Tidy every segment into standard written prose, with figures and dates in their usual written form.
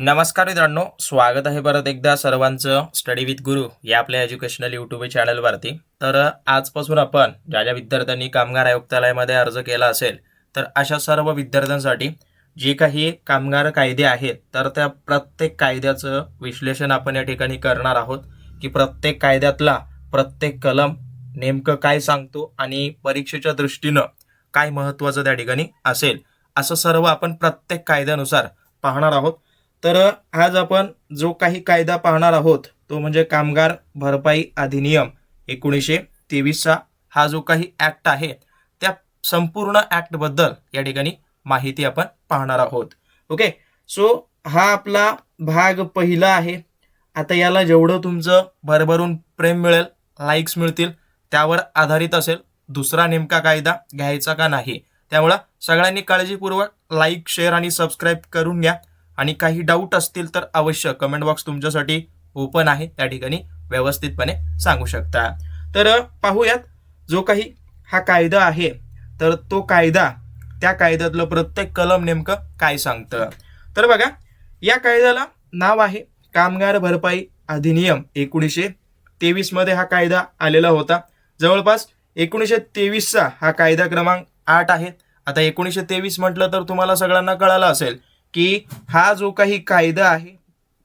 नमस्कार मित्रांनो, स्वागत आहे परत एकदा सर्वांचं स्टडी विथ गुरु या आपल्या एज्युकेशनल यूट्यूब चॅनलवरती. तर आजपासून आपण ज्या ज्या विद्यार्थ्यांनी कामगार आयुक्तालयामध्ये अर्ज केला असेल तर अशा सर्व विद्यार्थ्यांसाठी जे काही कामगार कायदे आहेत तर त्या प्रत्येक कायद्याचं विश्लेषण आपण या ठिकाणी करणार आहोत की प्रत्येक कायद्यातला प्रत्येक कलम नेमकं काय सांगतो आणि परीक्षेच्या दृष्टीनं काय महत्त्वाचं त्या ठिकाणी असेल असं सर्व आपण प्रत्येक कायद्यानुसार पाहणार आहोत. तर आज आपण जो काही कायदा पाहणार आहोत तो म्हणजे कामगार भरपाई अधिनियम 1923चा हा जो काही ॲक्ट आहे त्या संपूर्ण ॲक्टबद्दल या ठिकाणी माहिती आपण पाहणार आहोत. ओके, सो हा आपला भाग पहिला आहे. आता याला जेवढं तुमचं भरभरून प्रेम मिळेल, लाईक्स मिळतील त्यावर आधारित असेल दुसरा नेमका कायदा घ्यायचा का नाही. त्यामुळं सगळ्यांनी काळजीपूर्वक लाईक, शेअर आणि सबस्क्राईब करून घ्या. आणि काही डाऊट असतील तर अवश्य कमेंट बॉक्स तुमच्यासाठी ओपन आहे, त्या ठिकाणी व्यवस्थितपणे सांगू शकता. तर पाहूयात जो काही हा कायदा आहे तर तो कायदा, त्या कायद्यातलं प्रत्येक कलम नेमकं काय सांगतं. तर बघा, या कायद्याला नाव आहे कामगार भरपाई अधिनियम 1923 मध्ये हा कायदा आलेला होता. जवळपास 1923चा हा कायदा क्रमांक 8 आहे. आता 1923 म्हटलं तर तुम्हाला सगळ्यांना कळालं असेल की हा जो काही कायदा आहे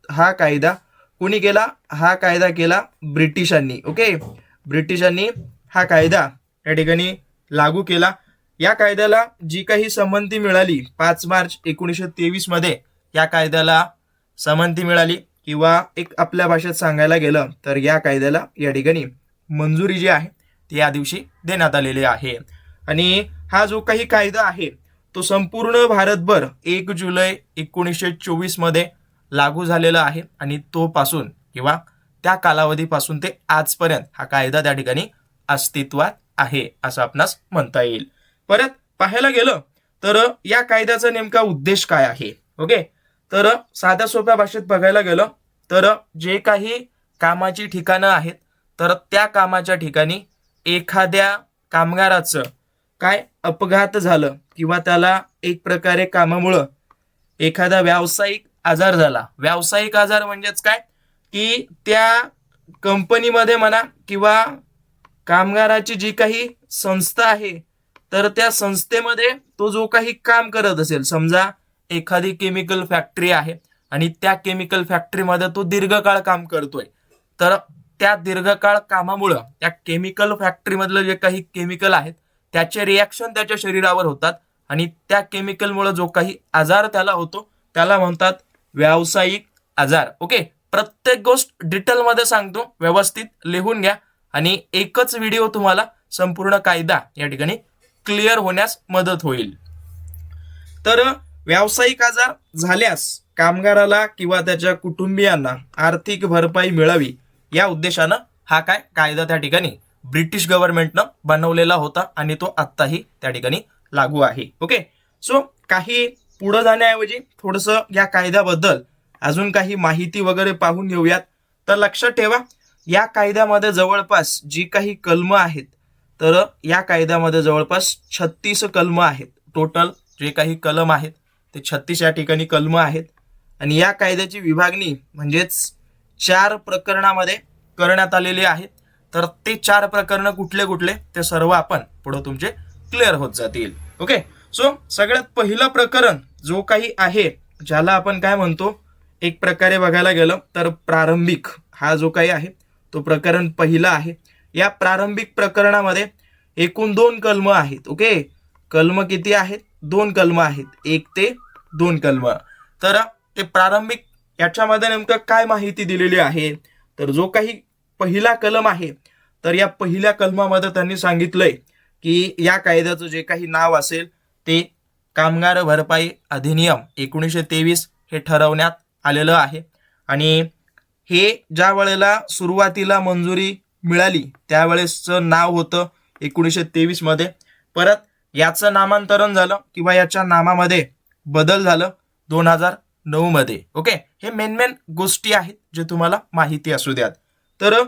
हा कायदा कोणी केला, हा कायदा केला ब्रिटिशांनी. ओके, ब्रिटिशांनी हा कायदा या ठिकाणी लागू केला. या कायद्याला जी काही संमती मिळाली 5 मार्च 1923 मध्ये या कायद्याला संमती मिळाली, किंवा एक आपल्या भाषेत सांगायला गेलं तर या कायद्याला या ठिकाणी मंजुरी जी आहे ती या दिवशी देण्यात आलेली आहे. आणि हा जो काही कायदा आहे तो संपूर्ण भारतभर 1 जुलै 1924 मध्ये लागू झालेला आहे. आणि तो पासून किंवा त्या कालावधीपासून ते आजपर्यंत हा कायदा त्या ठिकाणी अस्तित्वात आहे असं आपणास म्हणता येईल. परत पाहायला गेलं तर या कायद्याचा नेमका उद्देश काय आहे. ओके, तर साध्या सोप्या भाषेत बघायला गेलं तर जे काही कामाची ठिकाणं आहेत तर त्या कामाच्या ठिकाणी एखाद्या कामगाराचं काय अपघात झालं किंवा त्याला एक प्रकारे कामामुळं एखादा व्यावसायिक आजार झाला. व्यावसायिक आजार म्हणजेच काय की त्या कंपनीमध्ये म्हणा किंवा कामगाराची जी काही संस्था आहे तर त्या संस्थेमध्ये तो जो काही काम करत असेल, समजा एखादी केमिकल फॅक्टरी आहे आणि त्या केमिकल फॅक्टरीमध्ये तो दीर्घकाळ काम करतोय, तर त्या दीर्घकाळ कामामुळं त्या केमिकल फॅक्टरीमधलं जे काही केमिकल आहेत त्याचे रिॲक्शन त्याच्या शरीरावर होतात आणि त्या केमिकलमुळे जो काही आजार त्याला होतो त्याला म्हणतात व्यावसायिक आजार. ओके, प्रत्येक गोष्ट डिटेलमध्ये सांगतो, व्यवस्थित लिहून घ्या आणि एकच व्हिडिओ तुम्हाला संपूर्ण कायदा या ठिकाणी क्लिअर होण्यास मदत होईल. तर व्यावसायिक आजार झाल्यास कामगाराला किंवा त्याच्या कुटुंबियांना आर्थिक भरपाई मिळावी या उद्देशानं हा कायदा त्या ठिकाणी ब्रिटिश गव्हर्नमेंटनं बनवलेला होता आणि तो आत्ताही त्या ठिकाणी लागू आहे. ओके, सो काही पुढं जाण्याऐवजी थोडंसं या कायद्याबद्दल अजून काही माहिती वगैरे पाहून घेऊयात. तर लक्षात ठेवा, या कायद्यामध्ये जवळपास जी काही कलम आहेत तर या कायद्यामध्ये जवळपास 36 कलम आहेत. टोटल जे काही कलम आहेत ते 36 या ठिकाणी कलम आहेत. आणि या कायद्याची विभागणी म्हणजेच 4 प्रकरणामध्ये करण्यात आलेली आहे. तर ते 4 प्रकरण कुठले कुठले ते सर्व आपण पुढे तुमचे क्लिअर होत जातील. ओके, सो सगळ्यात पहिलं प्रकरण जो काही आहे ज्याला आपण काय म्हणतो, एक प्रकारे बघायला गेलं तर प्रारंभिक, हा जो काही आहे तो प्रकरण पहिला आहे. या प्रारंभिक प्रकरणामध्ये एकूण 2 कलम आहेत. ओके, कलम किती आहेत? 2 कलम आहेत, 1 ते 2 कलम. तर ते प्रारंभिक याच्यामध्ये नेमकं काय माहिती दिलेली आहे, तर जो काही पहिला कलम आहे तर या पहिल्या कलमामध्ये त्यांनी सांगितलंय की या कायद्याचं जे काही नाव असेल ते कामगार भरपाई अधिनियम 1923 हे ठरवण्यात आलेलं आहे. आणि हे ज्या वेळेला सुरुवातीला मंजुरी मिळाली त्यावेळेसचं नाव होतं 1923 मध्ये. परत याचं नामांतरण झालं किंवा याच्या नामामध्ये बदल झालं 2009 मध्ये. ओके, हे मेन गोष्टी आहेत जे तुम्हाला माहिती असू द्यात. तर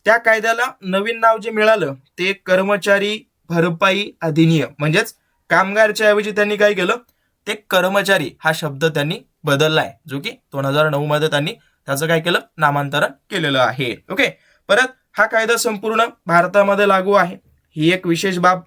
त्या कायद्याला नवीन नाव जे मिळालं ते कर्मचारी भरपाई अधिनियम, म्हणजेच कामगारच्या ऐवजी त्यांनी काय केलं, ते कर्मचारी हा शब्द त्यांनी बदललाय, जो की 2009 मध्ये त्यांनी त्याचं काय केलं, नामांतरण केलेलं आहे. ओके, परत हा कायदा संपूर्ण भारतामध्ये लागू आहे, ही एक विशेष बाब.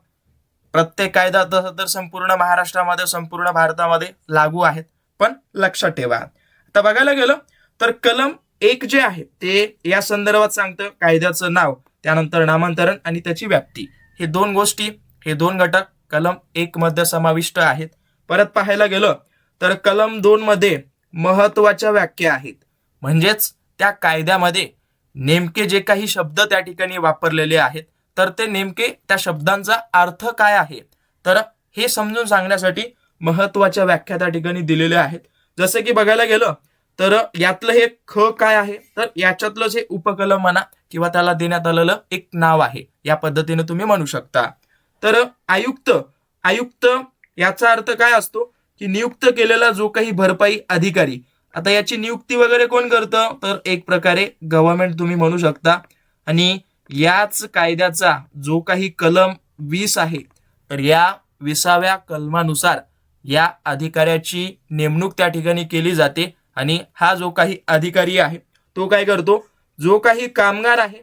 प्रत्येक कायदा तसं तर संपूर्ण महाराष्ट्रामध्ये संपूर्ण भारतामध्ये लागू आहेत, पण लक्षात ठेवा. आता बघायला गेलं तर कलम 1 जे आहे ते या संदर्भात सांगतं कायद्याचं नाव, त्यानंतर नामांतरण आणि त्याची व्याप्ती. हे दोन गोष्टी, हे दोन घटक कलम 1 मध्ये समाविष्ट आहेत. परत पाहायला गेलं तर कलम 2 मध्ये महत्वाच्या व्याख्या आहेत, म्हणजेच त्या कायद्यामध्ये नेमके जे काही शब्द त्या ठिकाणी वापरलेले आहेत तर ते नेमके त्या शब्दांचा अर्थ काय आहे, तर हे समजून सांगण्यासाठी महत्वाच्या व्याख्या त्या ठिकाणी दिलेल्या आहेत. जसं की बघायला गेलं तर यातलं हे ख काय आहे, तर याच्यातलं जे उपकलम म्हणा किंवा त्याला देण्यात आलेलं एक नाव आहे, या पद्धतीने तुम्ही म्हणू शकता. तर आयुक्त, आयुक्त याचा अर्थ काय असतो की नियुक्त केलेला जो काही भरपाई अधिकारी. आता याची नियुक्ती वगैरे कोण करतं, तर एक प्रकारे गव्हर्नमेंट तुम्ही म्हणू शकता. आणि याच कायद्याचा जो काही कलम 20 आहे, तर या 20व्या कलमानुसार या अधिकाऱ्याची नेमणूक त्या ठिकाणी केली जाते. आणि हा जो काही अधिकारी आहे तो काय करतो, जो काही कामगार आहे,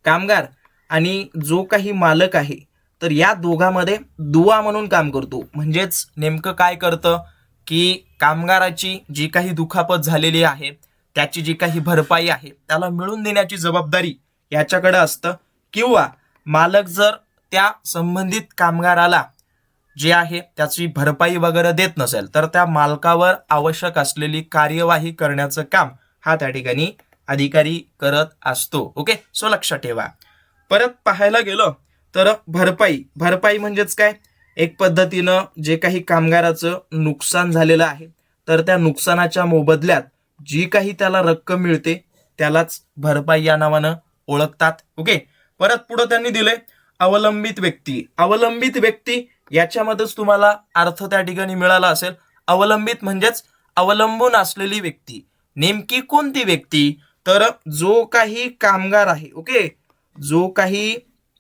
कामगार आणि जो काही मालक आहे, तर या दोघांमध्ये दुवा म्हणून काम करतो. म्हणजेच नेमकं काय करतं की कामगाराची जी काही दुखापत झालेली आहे, त्याची जी काही भरपाई आहे, त्याला मिळवून देण्याची जबाबदारी याच्याकडे असतं. किंवा मालक जर त्या संबंधित कामगाराला जे आहे त्याची भरपाई वगैरे देत नसेल, तर त्या मालकावर आवश्यक असलेली कार्यवाही करण्याचं काम हा त्या ठिकाणी अधिकारी करत असतो. ओके, सो लक्षात ठेवा. परत पाहायला गेलं तर भरपाई, भरपाई म्हणजेच काय, एक पद्धतीनं जे काही कामगाराचं नुकसान झालेलं आहे, तर त्या नुकसानाच्या मोबदल्यात जी काही त्याला रक्कम मिळते त्यालाच भरपाई या नावानं ओळखतात. ओके, परत पुढे त्यांनी दिले अवलंबित व्यक्ती. अवलंबित व्यक्ती याच्यामध्येच तुम्हाला अर्थ त्या ठिकाणी मिळाला असेल. अवलंबित म्हणजेच अवलंबून असलेली व्यक्ती. नेमकी कोणती व्यक्ती, तर जो काही कामगार आहे, ओके, जो काही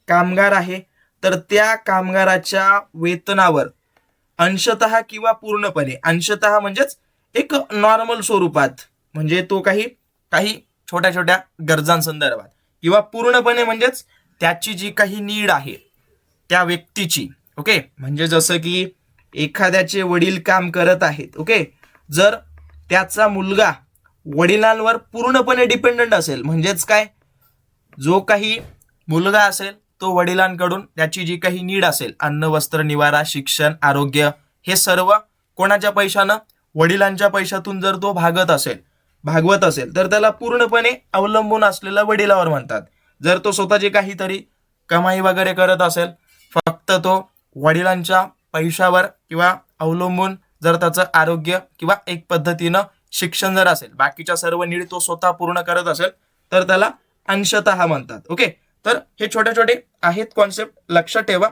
कामगार आहे, तर त्या कामगाराच्या वेतनावर अंशतः किंवा पूर्णपणे, अंशतः म्हणजेच एक नॉर्मल स्वरूपात, म्हणजे तो काही छोट्या छोट्या गरजांसंदर्भात, किंवा पूर्णपणे म्हणजेच त्याची जी काही नीड आहे त्या व्यक्तीची. ओके, म्हणजे जसं की एखाद्याचे वडील काम करत आहेत, ओके, जर त्याचा मुलगा वडिलांवर पूर्णपणे डिपेंडंट असेल, म्हणजेच काय, जो काही मुलगा असेल तो वडिलांकडून त्याची जी काही नीड असेल, अन्न वस्त्र निवारा शिक्षण आरोग्य, हे सर्व कोणाच्या पैशानं, वडिलांच्या पैशातून जर तो भागवत असेल तर त्याला पूर्णपणे अवलंबून असलेल्या वडिलावर म्हणतात. जर तो स्वतःची काहीतरी कमाई वगैरे करत असेल, फक्त तो वडिलांच्या पैशावर किंवा अवलंबून जर त्याचं आरोग्य किंवा एक पद्धतीनं शिक्षण जर असेल, बाकीच्या सर्व नीड तो स्वतः पूर्ण करत असेल, तर त्याला अंशतः म्हणतात. ओके, तर हे छोटे छोटे आहेत कॉन्सेप्ट, लक्षात ठेवा.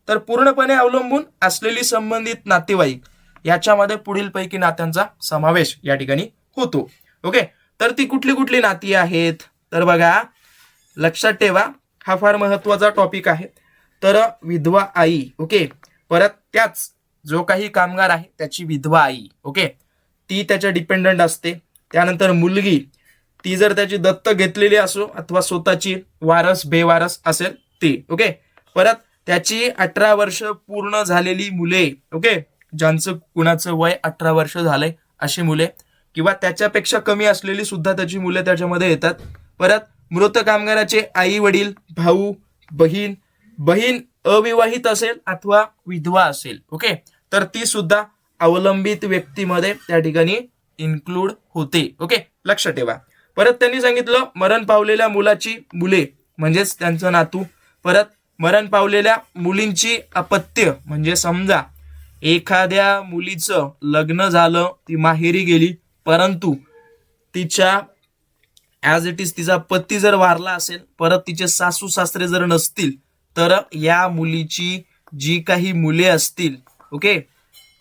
तर पूर्णपणे अवलंबून असलेली संबंधित नातेवाईक, याच्यामध्ये पुढील पैकी नात्यांचा समावेश या ठिकाणी होतो. ओके, तर ती कुठली कुठली नाती आहेत, तर बघा लक्षात ठेवा, हा फार महत्वाचा टॉपिक आहे. तर विधवा आई, ओके, परत त्याच जो काही कामगार आहे त्याची विधवा आई, ओके, ती त्याच्या डिपेंडंट असते. त्यानंतर मुलगी, ती जर त्याची दत्तक घेतलेली असो अथवा स्वतःची वारस बेवारस असेल ती. ओके, परत त्याची 18 वर्ष पूर्ण झालेली मुले, ओके, ज्यांचं कुणाचं वय 18 वर्ष झालंय अशी मुले, किंवा त्याच्यापेक्षा कमी असलेली सुद्धा त्याची मुले त्याच्यामध्ये येतात. परत मृत कामगाराचे आई वडील, भाऊ बहीण, बहीण अविवाहित असेल अथवा विधवा असेल, ओके, तर ती सुद्धा अवलंबित व्यक्तीमध्ये त्या ठिकाणी इन्क्लूड होते. ओके, लक्षात ठेवा. परत त्यांनी सांगितलं मरण पावलेल्या मुलाची मुले म्हणजेच त्यांचं नातू. परत मरण पावलेल्या मुलींची अपत्य, म्हणजे समजा एखाद्या मुलीचं लग्न झालं, ती माहेरी गेली, परंतु तिच्या ॲज इट इज तिचा पती जर वारला असेल, परत तिचे सासू सासरे जर नसतील, तर या मुलीची जी काही मुले असतील, ओके,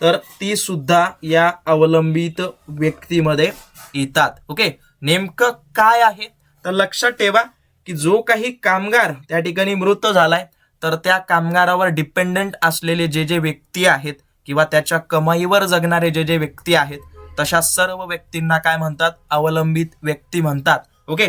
तर ती सुद्धा या अवलंबित व्यक्तीमध्ये येतात. ओके, नेमकं काय आहे, तर लक्षात ठेवा की जो काही कामगार त्या ठिकाणी मृत झालाय, तर त्या कामगारावर डिपेंडंट असलेले जे जे व्यक्ती आहेत किंवा त्याच्या कमाईवर जगणारे जे जे व्यक्ती आहेत, तशा सर्व व्यक्तींना काय म्हणतात? अवलंबित व्यक्ती म्हणतात. ओके,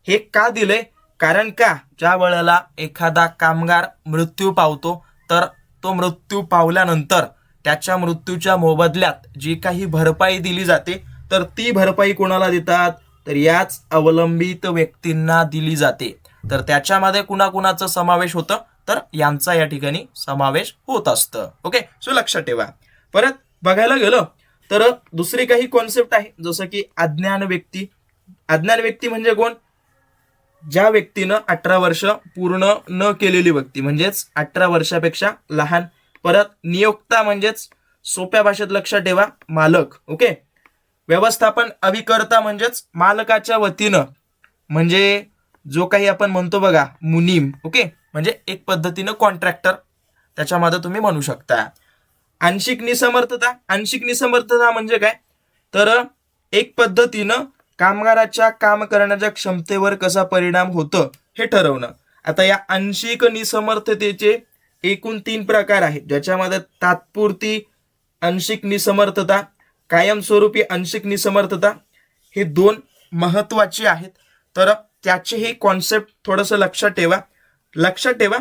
हे का दिले? कारण का ज्या वेळेला एखादा कामगार मृत्यू पावतो तर तो मृत्यू पावल्यानंतर त्याच्या मृत्यूच्या मोबदल्यात जी काही भरपाई दिली जाते तर ती भरपाई कोणाला देतात? तर याच अवलंबित व्यक्तींना दिली जाते. तर त्याच्यामध्ये कुणाकुणाचा समावेश होतं? तर यांचा या ठिकाणी समावेश होत असतं. ओके, सो लक्षात ठेवा. परत बघायला गेलं तर दुसरी काही कॉन्सेप्ट आहे, जसं की अज्ञान व्यक्ती. अज्ञान व्यक्ती म्हणजे कोण? ज्या व्यक्तीनं 18 वर्ष पूर्ण न केलेली व्यक्ती, म्हणजेच 18 वर्षापेक्षा लहान. परत नियोक्ता म्हणजेच सोप्या भाषेत लक्षात ठेवा मालक. ओके, व्यवस्थापन अभिकर्ता म्हणजेच मालकाच्या वतीनं, म्हणजे जो काही आपण म्हणतो बघा मुनीम. ओके, म्हणजे एक पद्धतीनं कॉन्ट्रॅक्टर त्याच्यामध्ये तुम्ही म्हणू शकता. आंशिक निसमर्थता. आंशिक निसमर्थता म्हणजे काय? तर एक पद्धतीनं कामगाराच्या काम करण्याच्या क्षमतेवर कसा परिणाम होतो हे ठरवणं. आता या आंशिक निसमर्थतेचे एकूण 3 प्रकार आहेत, ज्याच्यामध्ये तात्पुरती आंशिक निसमर्थता, कायमस्वरूपी आंशिक निसमर्थता हे 2 महत्वाचे आहेत. तर त्याचे हे कॉन्सेप्ट थोडंसं लक्षात ठेवा. लक्षात ठेवा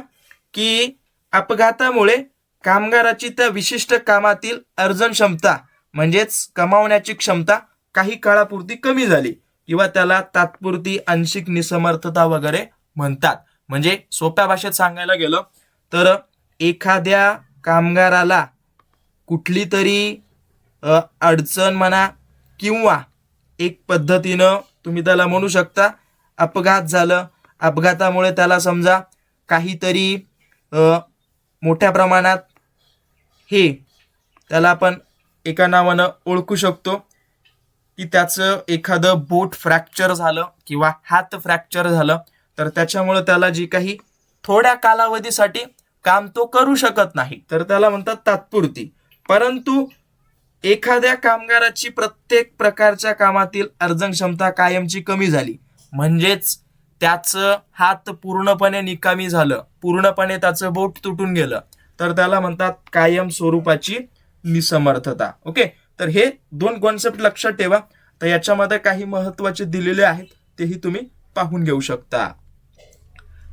की अपघातामुळे कामगाराची त्या विशिष्ट कामातील अर्जन क्षमता म्हणजेच कमावण्याची क्षमता काही काळापुरती कमी झाली किंवा त्याला तात्पुरती आंशिक निसमर्थता वगैरे म्हणतात. म्हणजे सोप्या भाषेत सांगायला गेलं तर एखाद्या कामगाराला कुठली तरी अडचण म्हणा किंवा एक पद्धतीनं तुम्ही त्याला म्हणू शकता अपघात झालं, अपघातामुळे त्याला समजा काहीतरी मोठ्या प्रमाणात हे त्याला आपण एका नावानं ओळखू शकतो की त्याचं एखादं बोट फ्रॅक्चर झालं किंवा हात फ्रॅक्चर झालं, तर त्याच्यामुळे त्याला जी काही थोड्या कालावधीसाठी काम तो करू शकत नाही, तर त्याला म्हणतात तात्पुरती. परंतु एखाद्या कामगाराची प्रत्येक प्रकारच्या कामातील अर्जन क्षमता कायमची कमी झाली, म्हणजेच त्याचं हात पूर्णपणे निकामी झालं, पूर्णपणे त्याचं बोट तुटून गेलं, तर त्याला म्हणतात कायम स्वरूपाची निसमर्थता. ओके, तर हे 2 कॉन्सेप्ट लक्षात ठेवा. तर याच्यामध्ये काही महत्वाचे दिलेले आहेत, तेही तुम्ही पाहून घेऊ शकता.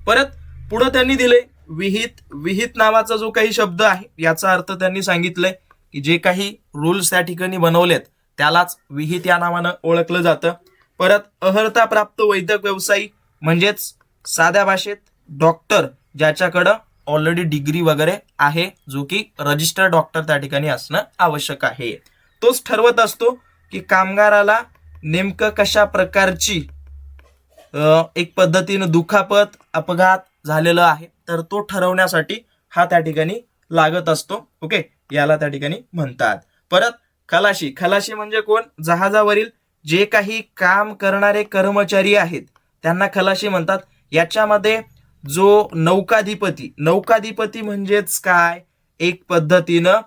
परत पुढे त्यांनी दिले विहित. विहित नावाचा जो काही शब्द आहे याचा अर्थ त्यांनी सांगितलंय की जे काही रूल्स त्या ठिकाणी बनवलेत त्यालाच विहित या नावानं ओळखलं जातं. परत अहर्ता प्राप्त वैद्यक व्यवसायी म्हणजेच साध्या भाषेत डॉक्टर, ज्याच्याकडं ऑलरेडी डिग्री वगैरे आहे, जो की रजिस्टर्ड डॉक्टर त्या ठिकाणी असणं आवश्यक आहे. तोच ठरवत असतो की कामगाराला नेमकं कशा प्रकारची एक पद्धतीनं दुखापत अपघात झालेला आहे, तर तो ठरवण्यासाठी हा त्या ठिकाणी लागत असतो. ओके, याला त्या ठिकाणी म्हणतात. परत खलाशी. खलाशी म्हणजे कोण? जहाजावरील जे काही काम करणारे कर्मचारी आहेत त्यांना खलाशी म्हणतात. याच्यामध्ये जो नौकाधिपती, नौकाधिपती म्हणजेच काय? एक पद्धतीनं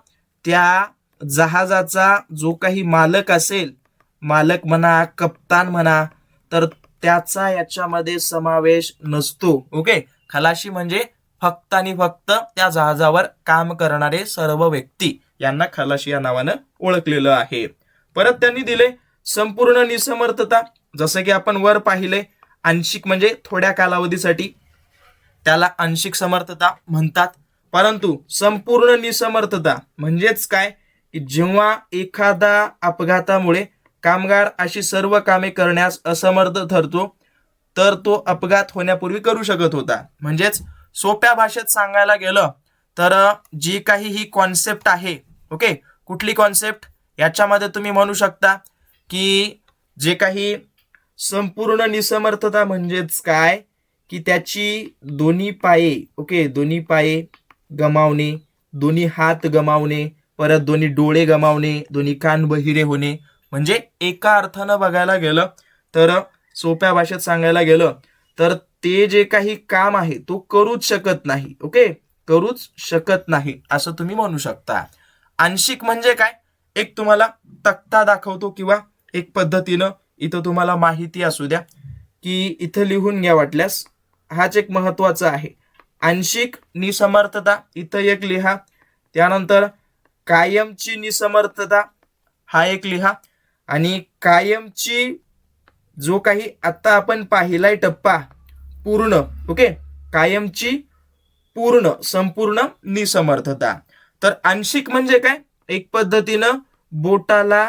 त्या जहाजाचा जो काही मालक असेल, मालक म्हणा, कप्तान म्हणा, तर त्याचा याच्यामध्ये समावेश नसतो. ओके, खलाशी म्हणजे फक्त आणि फक्त त्या जहाजावर काम करणारे सर्व व्यक्ती यांना खलाशी या नावानं ओळखलेलं आहे. परत त्यांनी दिले संपूर्ण निसमर्थता. जसं की आपण वर पाहिले, आंशिक म्हणजे थोड्या कालावधीसाठी, त्याला आंशिक समर्थता म्हणतात. परंतु संपूर्ण निसमर्थता म्हणजेच काय? की जेव्हा एखादा अपघातामुळे कामगार अशी सर्व कामे करण्यास असमर्थ ठरतो, तर तो अपघात होण्यापूर्वी करू शकत होता. म्हणजेच सोप्या भाषेत सांगायला गेलं तर जी काही ही कॉन्सेप्ट आहे, ओके, कुठली कॉन्सेप्ट? याच्यामध्ये तुम्ही म्हणू शकता की जे काही संपूर्ण निसमर्थता म्हणजेच काय? की त्याची दोन्ही पाये, ओके, दोन्ही पाये गमावणे, दोन्ही हात गमावणे, परत दोन्ही डोळे गमावणे, दोन्ही कान बहिरे होणे, म्हणजे एका अर्थानं बघायला गेलं तर सोप्या भाषेत सांगायला गेलं तर ते जे काही काम आहे तो करूच शकत नाही. ओके, करूच शकत नाही असं तुम्ही म्हणू शकता. आंशिक म्हणजे काय? एक तुम्हाला तक्ता दाखवतो किंवा एक पद्धतीनं इथं तुम्हाला माहिती असू द्या की इथं लिहून घ्या वाटल्यास. हाच एक महत्वाचा आहे. आंशिक निसमर्थता इथं एक लिहा, त्यानंतर कायमची निसमर्थता हा एक लिहा, आणि कायमची जो काही आता आपण पाहिलाय टप्पा पूर्ण, ओके, कायमची पूर्ण संपूर्ण निसमर्थता. तर आंशिक म्हणजे काय, एक पद्धतीनं बोटाला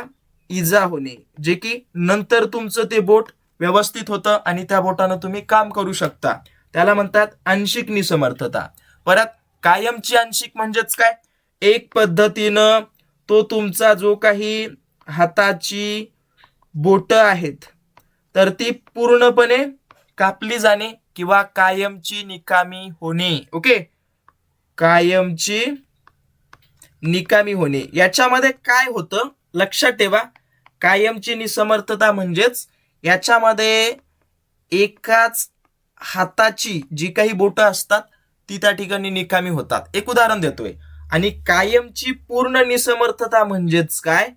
इजा होणे, जे की नंतर तुमचं ते बोट व्यवस्थित होतं आणि त्या बोटानं तुम्ही काम करू शकता, त्याला म्हणतात आंशिक निसमर्थता. परत कायमची आंशिक म्हणजेच काय, एक पद्धतीनं तो तुमचा जो काही हाताची बोट आहेत तर ती पूर्णपणे कापली जाणे किंवा कायमची निकामी होणे. ओके, कायमची निकामी होणे. याच्यामध्ये काय होतं लक्षात ठेवा, कायमची निसमर्थता म्हणजेच याच्यामध्ये एकाच हाताची जी काही बोटं असतात ती त्या ठिकाणी निकामी होतात. एक उदाहरण देतोय. आणि कायमची पूर्ण निसमर्थता म्हणजेच काय,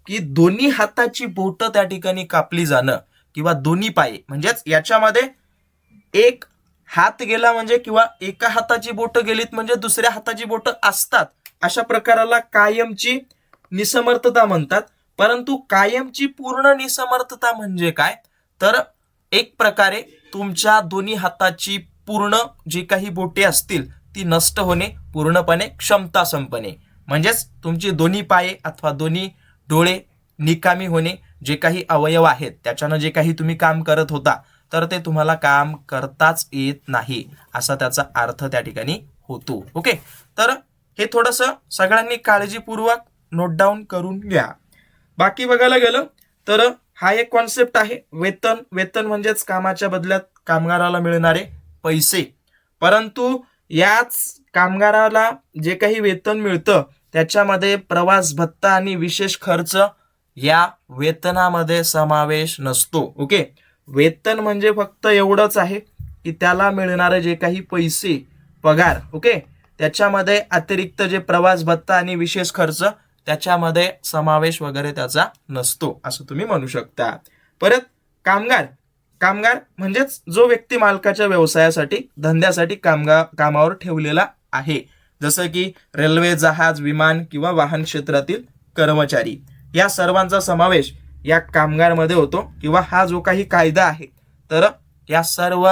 की दोन्ही हाताची बोटं त्या ठिकाणी कापली जाणं किंवा दोन्ही पाय, म्हणजेच याच्यामध्ये एक हात गेला म्हणजे किंवा एका हाताची बोटं गेलीत म्हणजे दुसऱ्या हाताची बोटं असतात, अशा प्रकाराला कायमची निसमर्थता म्हणतात. परंतु कायमची पूर्ण निसमर्थता म्हणजे काय, तर एक प्रकारे तुमच्या दोन्ही हाताची पूर्ण जी काही बोटे असतील ती नष्ट होणे, पूर्णपणे क्षमता संपणे, म्हणजेच तुमची दोन्ही पाये अथवा दोन्ही डोळे निकामी होणे, जे काही अवयव आहेत त्याच्यानं जे काही तुम्ही काम करत होता तर ते तुम्हाला काम करताच येत नाही, असा त्याचा अर्थ त्या ठिकाणी होतो. ओके, तर हे थोडंसं सगळ्यांनी काळजीपूर्वक नोट डाऊन करून घ्या. बाकी बघायला गेलं तर हा एक कॉन्सेप्ट आहे वेतन. वेतन म्हणजेच कामाच्या बदल्यात कामगाराला मिळणारे पैसे. परंतु याच कामगाराला जे काही वेतन मिळतं त्याच्यामध्ये प्रवास भत्ता आणि विशेष खर्च या वेतनामध्ये समावेश नसतो. ओके, वेतन म्हणजे फक्त एवढंच आहे की त्याला मिळणारे जे काही पैसे पगार, ओके, त्याच्यामध्ये अतिरिक्त जे प्रवास भत्ता आणि विशेष खर्च त्याच्यामध्ये समावेश वगैरे त्याचा नसतो, असं तुम्ही म्हणू शकता. परत कामगार, कामगार म्हणजेच जो व्यक्ती मालकाच्या व्यवसायासाठी धंद्यासाठी कामावर ठेवलेला आहे, जसं की रेल्वे, जहाज, विमान किंवा वाहन क्षेत्रातील कर्मचारी, या सर्वांचा समावेश या कामगारमध्ये होतो. किंवा हा जो काही कायदा आहे तर या सर्व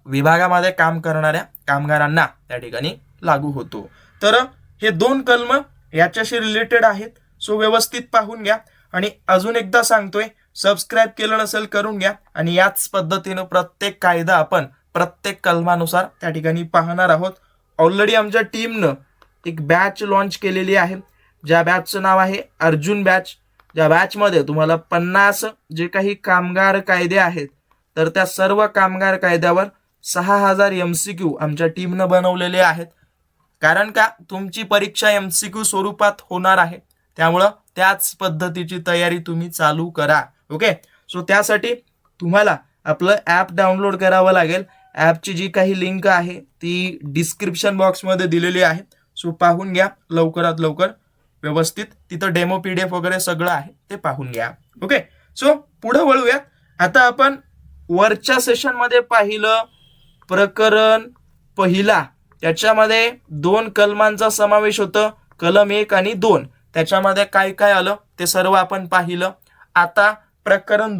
विभागामध्ये काम करणाऱ्या कामगारांना त्या ठिकाणी लागू होतो. तर हे दोन कलम याच्याशी रिलेटेड आहेत, सो व्यवस्थित पाहून घ्या. आणि अजून एकदा सांगतोय, सबस्क्राईब केलं नसेल करून घ्या. आणि याच पद्धतीनं प्रत्येक कायदा आपण प्रत्येक कलमानुसार त्या ठिकाणी पाहणार आहोत. ऑलरेडी आमच्या टीमनं एक बॅच लॉन्च केलेली आहे, ज्या बॅचचं नाव आहे अर्जुन बॅच. ज्या बॅचमध्ये तुम्हाला 50 जे काही कामगार कायदे आहेत तर त्या सर्व कामगार कायद्यावर 6000 MCQ आमच्या टीमनं बनवलेले आहेत. कारण का, तुमची परीक्षा MCQ स्वरूपात होणार आहे, त्यामुळं त्याच पद्धतीची तयारी तुम्ही चालू करा. ओके, सो त्यासाठी तुम्हाला आपलं ॲप डाउनलोड करावं लागेल. ॲपची जी काही लिंक आहे ती डिस्क्रिप्शन बॉक्समध्ये दिलेली आहे, सो पाहून घ्या लवकरात लवकर व्यवस्थित. तिथं डेमो PDF वगैरे सगळं आहे ते पाहून घ्या. ओके, सो पुढे वळूयात. आता आपण वरच्या सेशनमध्ये पाहिलं प्रकरण पहिला, त्याच्यामध्ये 2 कलमांचा समावेश होतं, कलम 1 आणि 2. त्याच्यामध्ये काय काय आलं ते सर्व आपण पाहिलं. आता प्रकरण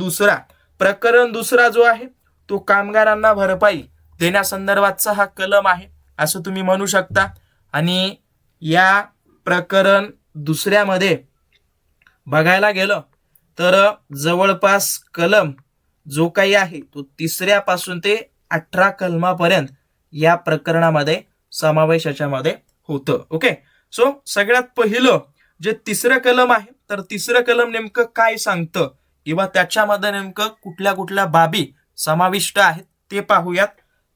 दुसरा जो आहे तो कामगारांना भरपाई देण्यासंदर्भातचा हा कलम आहे, असं तुम्ही म्हणू शकता. आणि या प्रकरण दुसऱ्यामध्ये बघायला गेलं तर जवळपास कलम जो काही आहे तो 3 पासून ते 18 कलमापर्यंत या प्रकरणामध्ये समावेश याच्यामध्ये होतं. ओके, सो सगळ्यात पहिलं जे 3रं कलम आहे तर 3रं कलम नेमकं काय सांगतं किंवा त्याच्यामध्ये नेमकं कुठल्या कुठल्या बाबी समाविष्ट आहेत ते पाहूयात.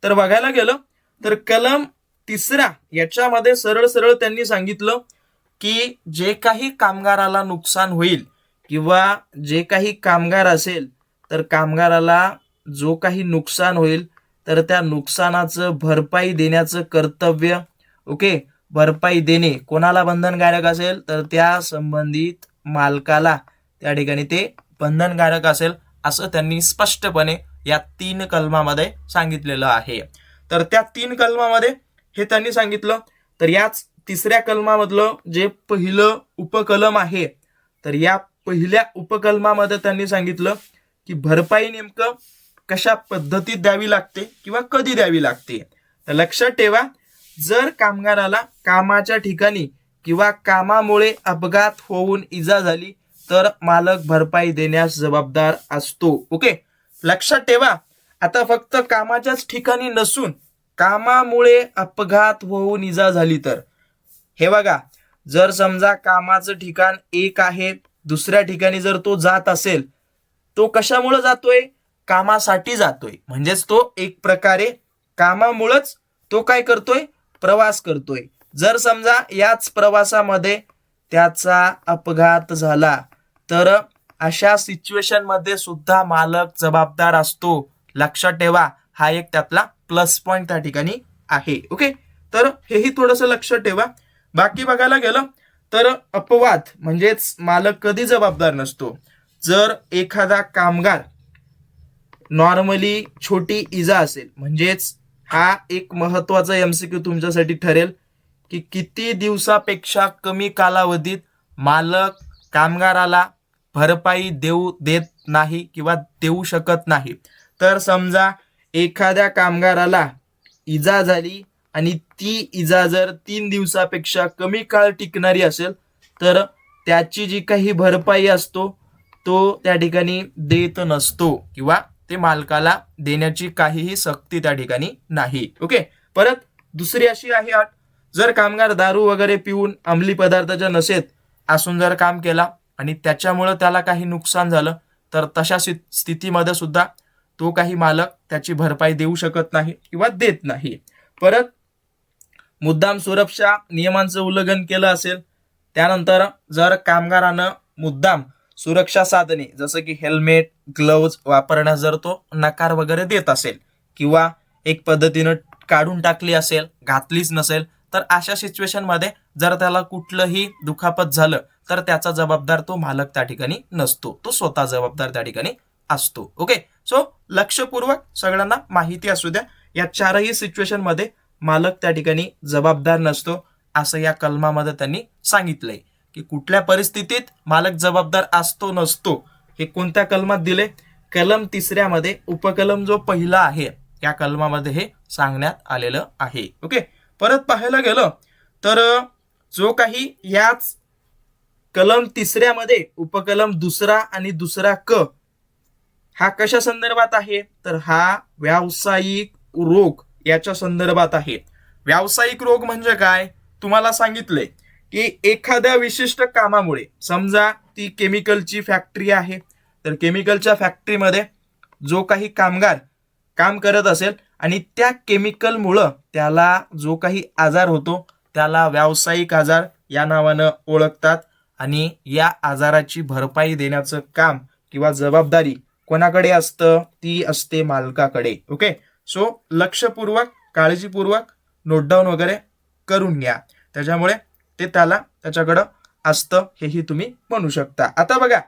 तर बघायला गेलं तर कलम 3 याच्यामध्ये सरळ सरळ त्यांनी सांगितलं की जे काही कामगाराला नुकसान होईल किंवा जे काही कामगार असेल तर कामगाराला जो काही नुकसान होईल तर त्या नुकसानाचं भरपाई देण्याचं कर्तव्य, ओके, भरपाई देणे कोणाला बंधनकारक असेल तर त्या संबंधित मालकाला त्या ठिकाणी ते बंधनकारक असेल, असं त्यांनी स्पष्टपणे या 3 कलमामध्ये सांगितलेलं आहे. तर त्या 3 कलमामध्ये हे त्यांनी सांगितलं. तर याच 3ऱ्या कलमामधलं जे पहिलं उपकलम आहे तर या पहिल्या उपकलमामध्ये त्यांनी सांगितलं की भरपाई नेमकं कशा पद्धतीत द्यावी लागते किंवा कधी द्यावी लागते. तर लक्षात ठेवा, जर कामगाराला कामाच्या ठिकाणी किंवा कामामुळे अपघात होऊन इजा झाली तर मालक भरपाई देण्यास जबाबदार असतो. ओके, लक्षात ठेवा. आता फक्त कामाच्याच ठिकाणी नसून कामामुळे अपघात होऊन इजा झाली तर, हे बघा, जर समजा कामाचं ठिकाण एक आहे, दुसऱ्या ठिकाणी जर तो जात असेल, तो कशामुळे जातोय? कामासाठी जातोय. म्हणजेच तो एक प्रकारे कामामुळेच तो काय करतोय? प्रवास करतोय. जर समजा याच प्रवासामध्ये त्याचा अपघात झाला तर अशा सिच्युएशन मध्ये सुद्धा मालक जबाबदार असतो. लक्षात ठेवा, हा एक त्यातला प्लस पॉइंट त्या ठिकाणी आहे. ओके, तर हेही थोडंसं लक्षात ठेवा. बाकी बघायला गेलं तर अपवाद म्हणजेच मालक कधी जबाबदार नसतो. जर एखादा कामगार नॉर्मली छोटी इजा असेल, म्हणजेच हा एक महत्वाचा एमसीक्यू तुमच्यासाठी ठरेल की किती दिवसापेक्षा कमी कालावधीत मालक कामगाराला भरपाई देत नाही किंवा देऊ शकत नाही. तर समजा एखाद्या कामगाराला इजा झाली आणि ती इजा जर 3 दिवसापेक्षा कमी काळ टिकणारी असेल तर त्याची जी काही भरपाई असतो तो त्या ठिकाणी देत नसतो किंवा ते मालकाला देण्याची काहीही सक्ती त्या ठिकाणी नाही. ओके, परत दुसरी अशी आहे अट, जर कामगार दारू वगैरे पिऊन अंमली पदार्थाच्या नशेत असून जर काम केला आणि त्याच्यामुळे त्याला काही नुकसान झालं तर तशा स्थितीमध्ये सुद्धा तो काही मालक त्याची भरपाई देऊ शकत नाही किंवा देत नाही. परत मुद्दाम सुरक्षा नियमांचं उल्लंघन केलं असेल, त्यानंतर जर कामगारानं मुद्दाम सुरक्षा साधने जसं की हेल्मेट, ग्लोव्ज वापरण्यास जर तो नकार वगैरे देत असेल किंवा एक पद्धतीनं काढून टाकली असेल, घातलीच नसेल, तर अशा सिच्युएशन मध्ये जर त्याला कुठलंही दुखापत झालं तर त्याचा जबाबदार तो मालक त्या ठिकाणी नसतो, तो स्वतः जबाबदार त्या ठिकाणी असतो. ओके, सो लक्षपूर्वक सगळ्यांना माहिती असू द्या, या चारही सिच्युएशन मध्ये मालक त्या ठिकाणी जबाबदार नसतो असं या कलमामध्ये त्यांनी सांगितलंय. की कुठल्या परिस्थितीत मालक जबाबदार असतो नसतो हे कोणत्या कलमात दिले? कलम 3 मध्ये उपकलम जो पहिला आहे या कलमामध्ये हे सांगण्यात आलेलं आहे. ओके, परत पाहायला गेलं तर जो काही याच कलम 3 मध्ये उपकलम 2 आणि 2 क हा कशा संदर्भात आहे तर हा व्यावसायिक रोग याच्या संदर्भात आहे. व्यावसायिक रोग म्हणजे काय तुम्हाला सांगितलंय की एखाद्या विशिष्ट कामामुळे, समजा ती केमिकलची फॅक्टरी आहे तर केमिकलच्या फॅक्टरीमध्ये जो काही कामगार काम करत असेल आणि त्या केमिकलमुळं त्याला जो काही आजार होतो त्याला व्यावसायिक आजार या नावानं ओळखतात आणि या आजाराची भरपाई देण्याचं काम किंवा जबाबदारी कोणाकडे असतं? ती असते मालकाकडे. ओके, सो लक्षपूर्वक काळजीपूर्वक नोट डाऊन वगैरे करून घ्या, त्याच्यामुळे ते त्याला त्याच्याकडं असतं हेही तुम्ही म्हणू शकता. आता बघा,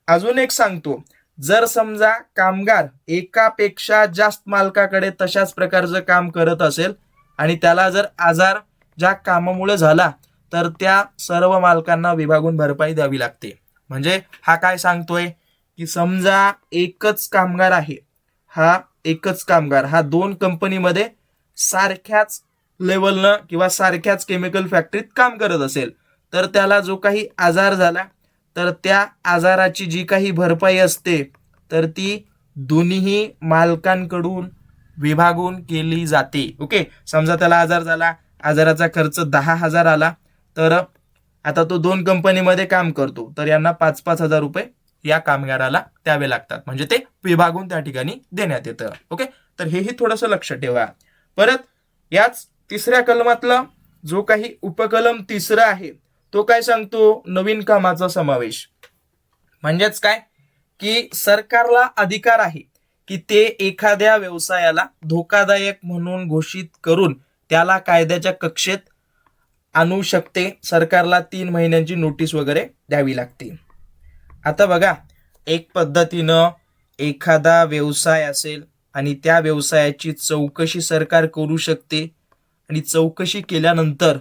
अजून एक सांगतो, जर समजा कामगार एकापेक्षा जास्त मालकाकडे तशाच प्रकारचं काम करत असेल आणि त्याला जर आजार ज्या कामामुळे झाला तर त्या सर्व मालकांना विभागून भरपाई द्यावी लागते. म्हणजे हा काय सांगतोय की समजा एकच कामगार आहे, हा एकच कामगार हा 2 कंपनीमध्ये सारख्याच लेवलनं किंवा सारख्याच केमिकल फॅक्टरीत काम करत असेल तर त्याला जो काही आजार झाला तर त्या आजाराची जी काही भरपाई असते तर ती दोन्ही मालकांकडून विभागून केली जाते. ओके, समजा त्याला आजार झाला, आजाराचा खर्च 10,000 आला तर आता तो 2 कंपनीमध्ये काम करतो तर यांना 5-5 हजार रुपये या कामगाराला द्यावे लागतात, म्हणजे ते विभागून त्या ठिकाणी देण्यात येतं. ओके, तर हेही थोडंसं लक्षात ठेवा. परत याच 3 कलमातला जो काही उपकलम 3 आहे तो काय सांगतो? नवीन कामाचा समावेश. म्हणजेच काय की सरकारला अधिकार आहे की ते एखाद्या व्यवसायाला धोकादायक म्हणून घोषित करून त्याला कायद्याच्या कक्षेत आणू शकते. सरकारला 3 महिन्यांची नोटीस वगैरे द्यावी लागते. आता बघा, एक पद्धतीनं एखादा व्यवसाय असेल आणि त्या व्यवसायाची चौकशी सरकार करू शकते आणि चौकशी केल्यानंतर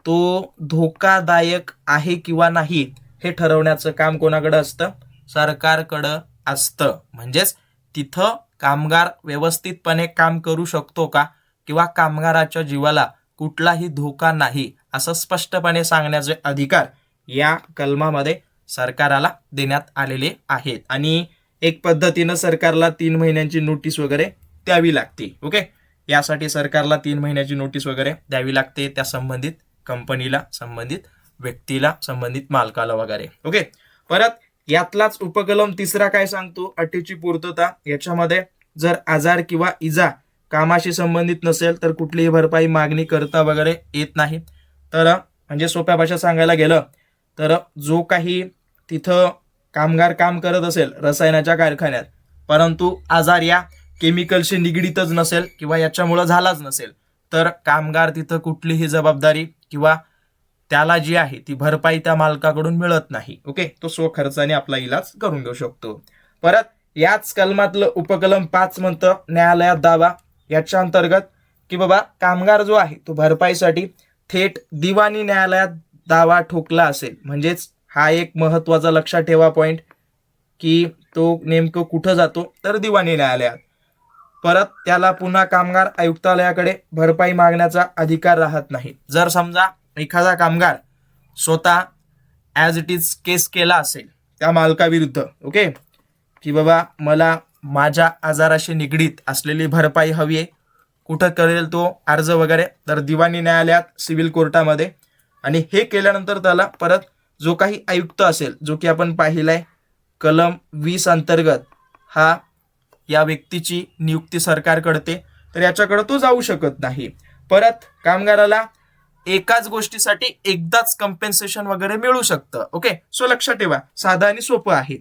तो धोकादायक आहे किंवा नाही हे ठरवण्याचं काम कोणाकडे असतं? सरकारकडं असतं. म्हणजेच तिथं कामगार व्यवस्थितपणे काम करू शकतो का किंवा कामगाराच्या जीवाला कुठलाही धोका नाही असं स्पष्टपणे सांगण्याचे अधिकार या कलमामध्ये सरकारला देण्यात आलेले आहेत. आणि एक पद्धतीनं सरकारला 3 महिन्यांची नोटीस वगैरे द्यावी लागते. ओके, यासाठी सरकारला 3 महिन्याची नोटीस वगैरे द्यावी लागते त्या संबंधित कंपनीला, संबंधित व्यक्तीला, संबंधित मालकाला वगैरे. ओके, परत यातलाच उपकलम 3 काय सांगतो? अटीची पूर्तता. याच्यामध्ये जर आजार किंवा इजा कामाशी संबंधित नसेल तर कुठलीही भरपाई मागणी करता वगैरे येत नाही. तर म्हणजे सोप्या भाषेत सांगायला गेलं तर जो काही तिथं कामगार काम करत असेल रसायनाच्या कारखान्यात, परंतु आजार या केमिकलशी निगडीतच नसेल किंवा याच्यामुळं झालाच नसेल, तर कामगार तिथं कुठलीही जबाबदारी किंवा त्याला जी आहे ती भरपाई त्या मालकाकडून मिळत नाही. ओके, तो स्वखर्चाने आपला इलाज करून घेऊ शकतो. परत याच कलमातलं उपकलम 5 म्हणतं न्यायालयात दावा. याच्या अंतर्गत की बाबा कामगार जो आहे तो भरपाईसाठी थेट दिवाणी न्यायालयात दावा ठोकला असेल. म्हणजेच हा एक महत्वाचा लक्षात ठेवा पॉइंट की तो नेमकं कुठं जातो? तर दिवाणी न्यायालयात. परत त्याला पुन्हा कामगार आयुक्तालयाकडे भरपाई मागण्याचा अधिकार राहत नाही. जर समजा एखादा कामगार स्वतः ॲज इट इज केस केला असेल त्या मालकाविरुद्ध, ओके, की बाबा मला माझ्या आजाराशी निगडीत असलेली भरपाई हवी आहे, कुठं करेल तो अर्ज वगैरे? तर दिवाणी न्यायालयात, सिव्हिल कोर्टामध्ये. आणि हे केल्यानंतर त्याला परत जो काही आयुक्त असेल, जो की आपण पाहिलाय कलम 20 अंतर्गत हा या व्यक्तीची नियुक्ती सरकार करते, तर याच्याकडे तो जाऊ शकत नाही. परत कामगाराला एकाच गोष्टीसाठी एकदाच कम्पेन्सेशन वगैरे मिळू शकतं. ओके, सो लक्षात ठेवा, साधं आणि सोपं आहे.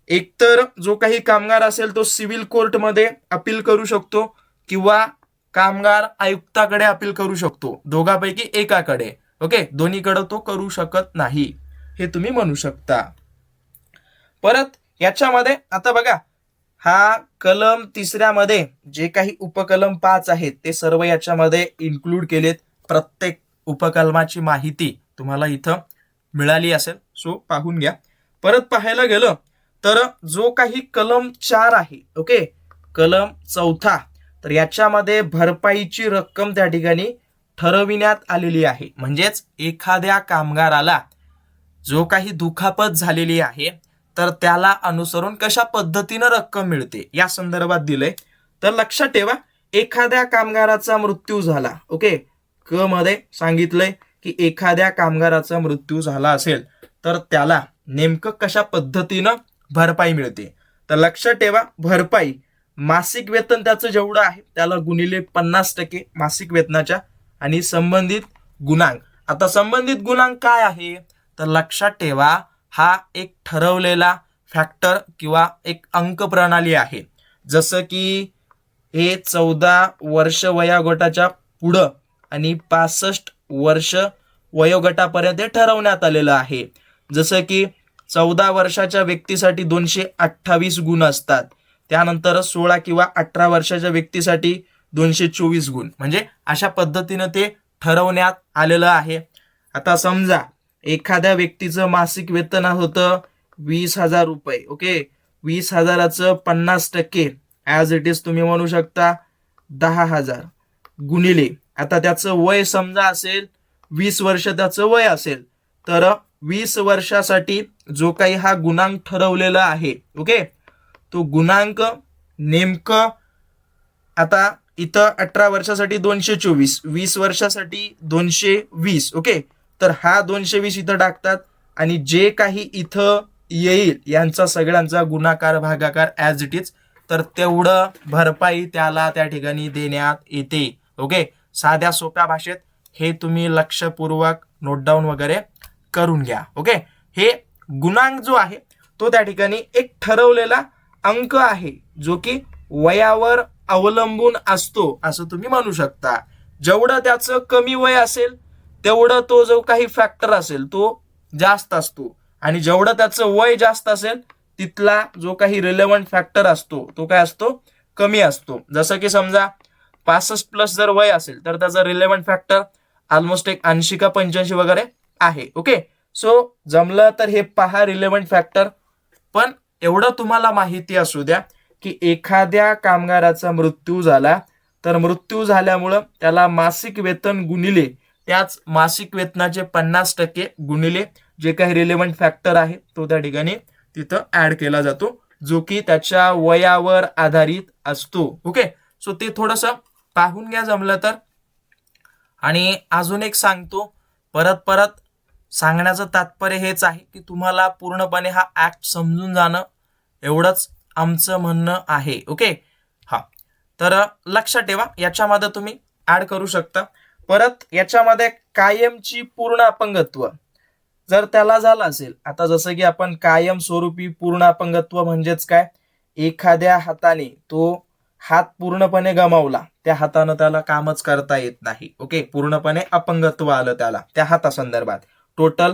एकतर जो काही कामगार असेल तो सिव्हिल कोर्टमध्ये अपील करू शकतो किंवा कामगार आयुक्ताकडे अपील करू शकतो, दोघांपैकी एकाकडे. ओके, दोन्हीकडे तो करू शकत नाही, हे तुम्ही म्हणू शकता. परत याच्यामध्ये आता बघा, हा कलम 3 जे काही उपकलम 5 आहेत ते सर्व याच्यामध्ये इन्क्लूड केलेत. प्रत्येक उपकलमाची माहिती तुम्हाला इथं मिळाली असेल, सो पाहून घ्या. परत पाहायला गेलं तर जो काही कलम 4 आहे, ओके, कलम 4, तर याच्यामध्ये भरपाईची रक्कम त्या ठिकाणी ठरविण्यात आलेली आहे. म्हणजेच एखाद्या कामगाराला जो काही दुखापत झालेली आहे तर त्याला अनुसरून कशा पद्धतीनं रक्कम मिळते या संदर्भात दिलंय. तर लक्षात ठेवा, एखाद्या कामगाराचा मृत्यू झाला, ओके, क मध्ये सांगितलंय की एखाद्या कामगाराचा मृत्यू झाला असेल तर त्याला नेमकं कशा पद्धतीनं भरपाई मिळते. तर लक्षात ठेवा, भरपाई मासिक वेतन त्याचं जेवढं आहे त्याला गुणिले 50% मासिक वेतनाच्या आणि संबंधित गुणांक. आता संबंधित गुणांक काय आहे? तर लक्षात ठेवा, हा एक ठरवलेला फॅक्टर किंवा एक अंक प्रणाली आहे. जसं की हे 14 वर्ष वयोगटाच्या पुढं आणि 65 वर्ष वयोगटापर्यंत ठरवण्यात आलेलं आहे. जसं की 14 वर्षाच्या व्यक्तीसाठी 228 गुण असतात, त्यानंतर 16 किंवा 18 वर्षाच्या व्यक्तीसाठी 224 गुण. म्हणजे अशा पद्धतीनं ते ठरवण्यात आलेलं आहे. आता समजा एखाद्या व्यक्तीचं मासिक वेतन होतं 20,000 रुपये, ओके, 20,000चं 50% ॲज इट इज तुम्ही म्हणू शकता 10,000 गुणिले, आता त्याचं वय समजा असेल 20 वर्ष त्याचं वय असेल, तर 20 वर्षासाठी जो काही हा गुणांक ठरवलेला आहे, ओके, तो गुणांक नेमकं आता इथं 18 वर्षासाठी 224, 20 वर्षासाठी 220, ओके, तर हा 220 इथं टाकतात आणि जे काही इथं येईल यांचा सगळ्यांचा गुणाकार भागाकार ॲज इट इज, तर तेवढं भरपाई त्याला त्या ठिकाणी देण्यात येते. ओके, साध्या सोप्या भाषेत हे तुम्ही लक्षपूर्वक नोट डाऊन वगैरे करून घ्या. ओके, हे गुणांक जो आहे तो त्या ठिकाणी एक ठरवलेला अंक आहे जो की वयावर अवलंबून असतो असं तुम्ही म्हणू शकता. जेवढं त्याचं कमी वय असेल तेवढं तो जो काही फॅक्टर असेल तो जास्त असतो आणि जेवढं त्याचं वय जास्त असेल तिथला जो काही रिलेव्हंट फॅक्टर असतो तो काय असतो? कमी असतो. जसं की समजा 65+ जर वय असेल तर त्याचा रिलेव्हंट फॅक्टर ऑलमोस्ट एक 80 का 85 वगैरे आहे. ओके, सो जमलं तर हे पहा रिलेव्हंट फॅक्टर. पण एवढं तुम्हाला माहिती असू द्या की एखाद्या कामगाराचा मृत्यू झाला तर मृत्यू झाल्यामुळं त्याला मासिक वेतन गुणिले त्याच मासिक वेतनाचे 50% गुणिले जे काही रिलेव्हंट फॅक्टर आहे तो त्या ठिकाणी तिथं ऍड केला जातो, जो की त्याच्या वयावर आधारित असतो. ओके, सो ते थोडंसं पाहून घ्या जमलं तर. आणि अजून एक सांगतो, परत परत सांगण्याचं तात्पर्य हेच आहे की तुम्हाला पूर्णपणे हा ऍक्ट समजून जाणं एवढंच आमचं म्हणणं आहे. ओके, हा, तर लक्षात ठेवा याच्यामध्ये तुम्ही ऍड करू शकता. परत याच्यामध्ये कायमची पूर्ण अपंगत्व जर त्याला झालं असेल, आता जसं की आपण कायमस्वरूपी पूर्ण अपंगत्व म्हणजेच काय, एखाद्या हाताने तो हात पूर्णपणे गमावला, त्या हातानं त्याला कामच करता येत नाही. ओके, पूर्णपणे अपंगत्व आलं त्याला त्या हातासंदर्भात, टोटल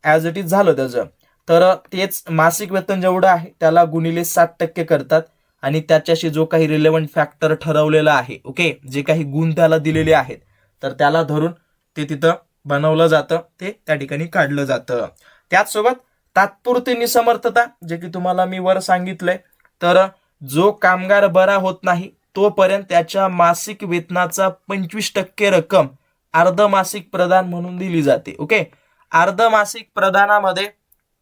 ऍज इट इज झालं त्याचं, तर तेच मासिक वेतन जेवढं आहे त्याला गुणिले 60% करतात आणि त्याच्याशी जो काही रिलेव्हंट फॅक्टर ठरवलेला आहे, ओके, जे काही गुण त्याला दिलेले आहेत, तर त्याला धरून ते तिथं बनवलं जातं, ते त्या ठिकाणी काढलं जातं. त्याचसोबत तात्पुरती निसमर्थता, जे की तुम्हाला मी वर सांगितलंय, तर जो कामगार बरा होत नाही तोपर्यंत त्याच्या मासिक वेतनाचा 25% रक्कम अर्धमासिक प्रदान म्हणून दिली जाते. ओके, अर्धमासिक प्रदानामध्ये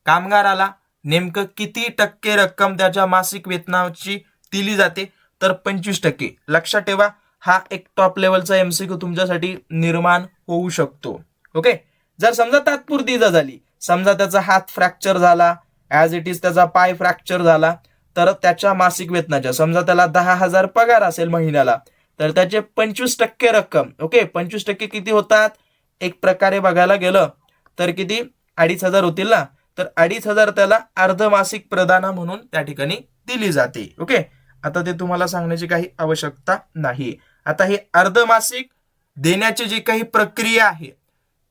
कामगाराला नेमकं किती टक्के रक्कम त्याच्या मासिक वेतनाची दिली जाते, तर 25%. लक्षात ठेवा, हा एक टॉप लेवलचा एमसीक्यू तुमच्यासाठी निर्माण होऊ शकतो. ओके, जर समजा तात्पुरती इजा झाली, समजा त्याचा हात फ्रॅक्चर झाला, ऍज इट इज त्याचा पाय फ्रॅक्चर झाला, तर त्याच्या मासिक वेतनाच्या, समजा त्याला 10,000 पगार असेल महिन्याला, तर त्याचे 25% रक्कम, ओके, 25% किती होतात, एक प्रकारे बघायला गेलं तर किती, 2,500 होतील ना, तर 2,500 त्याला अर्धमासिक प्रदाना म्हणून त्या ठिकाणी दिली जाते. ओके, आता ते तुम्हाला सांगण्याची काही आवश्यकता नाही. आता हे अर्धमासिक देण्याची जी काही प्रक्रिया आहे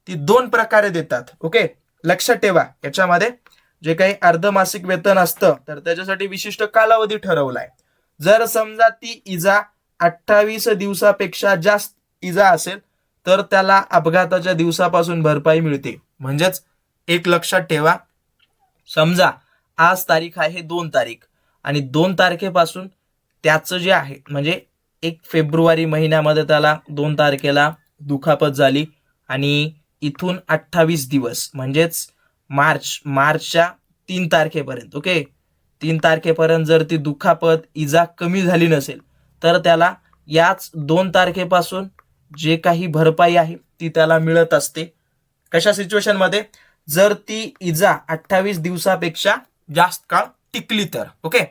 ती 2 प्रकारे देतात. ओके, लक्षात ठेवा, याच्यामध्ये जे काही अर्धमासिक वेतन असतं तर त्याच्यासाठी विशिष्ट कालावधी ठरवलाय. जर समजा ती इजा 28 दिवसापेक्षा जास्त इजा असेल तर त्याला अपघाताच्या दिवसापासून भरपाई मिळते. म्हणजेच एक लक्षात ठेवा, समजा आज तारीख आहे 2 तारीख आणि 2 तारखेपासून त्याचं जे आहे, म्हणजे 1 फेब्रुवारी महिन्यामध्ये त्याला 2 तारखेला दुखापत झाली आणि इथून 28 दिवस म्हणजेच मार्चच्या 3 तारखेपर्यंत, ओके, 3 तारखेपर्यंत जर ती दुखापत इजा कमी झाली नसेल तर त्याला याच 2 तारखेपासून जे काही भरपाई आहे ती त्याला मिळत असते. कशा सिच्युएशनमध्ये, जर ती इजा 28 दिवसापेक्षा जास्त काळ टिकली तर. ओके,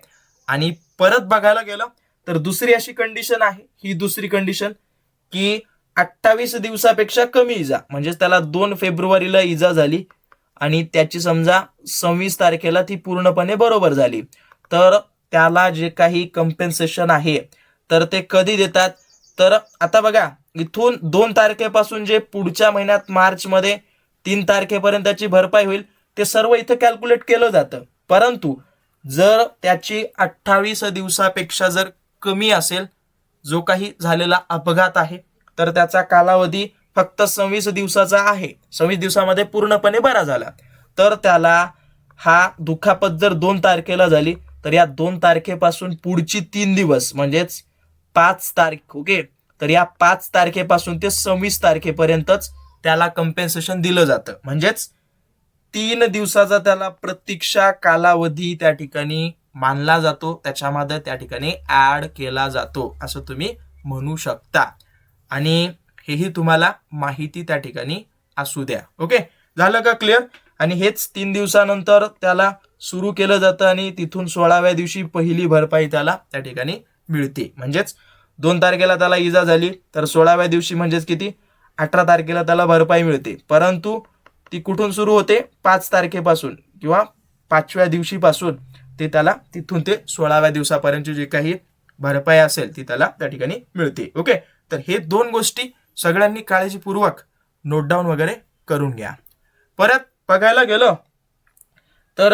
आणि परत बघायला गेलं तर दुसरी अशी कंडिशन आहे, ही दुसरी कंडिशन की 28 दिवसापेक्षा कमी इजा, म्हणजे त्याला 2 फेब्रुवारीला इजा झाली आणि त्याची समजा 26 तारखेला ती पूर्णपणे बरोबर झाली, तर त्याला जे काही कम्पेन्सेशन आहे तर ते कधी देतात, तर आता बघा, इथून 2 तारखेपासून जे पुढच्या महिन्यात मार्चमध्ये 3 तारखेपर्यंत त्याची भरपाई होईल ते सर्व इथं कॅल्क्युलेट केलं जातं. परंतु जर त्याची 28 दिवसापेक्षा जर कमी असेल जो काही झालेला अपघात आहे, तर त्याचा कालावधी फक्त 26 दिवसाचा आहे, 26 दिवसामध्ये पूर्णपणे बरा झाला, तर त्याला हा दुखापत जर 2 तारखेला झाली तर या 2 तारखेपासून पुढची 3 दिवस म्हणजेच 5 तारीख, ओके, तर या 5 तारखेपासून ते 26 तारखेपर्यंतच त्याला कम्पेन्सेशन दिलं जातं. म्हणजेच 3 दिवसाचा त्याला प्रतीक्षा कालावधी त्या ठिकाणी मानला जातो, त्याच्यामध्ये त्या ठिकाणी ऍड केला जातो असं तुम्ही म्हणू शकता. आणि हेही तुम्हाला माहिती त्या ठिकाणी असू द्या. ओके, झालं का क्लिअर? आणि हेच 3 दिवसानंतर त्याला सुरू केलं जातं आणि तिथून 16व्या दिवशी पहिली भरपाई त्याला त्या ठिकाणी मिळते. म्हणजेच 2 तारखेला त्याला इजा झाली तर 16व्या दिवशी म्हणजेच किती, 18 तारखेला त्याला भरपाई मिळते. परंतु ती कुठून सुरू होते, 5 तारखेपासून किंवा 5व्या दिवशीपासून ते त्याला तिथून ते 16व्या दिवसापर्यंतची जी काही भरपाई असेल ती त्याला त्या ठिकाणी मिळते. ओके, तर हे 2 गोष्टी सगळ्यांनी काळजीपूर्वक नोट डाऊन वगैरे करून घ्या. परत बघायला गेलं तर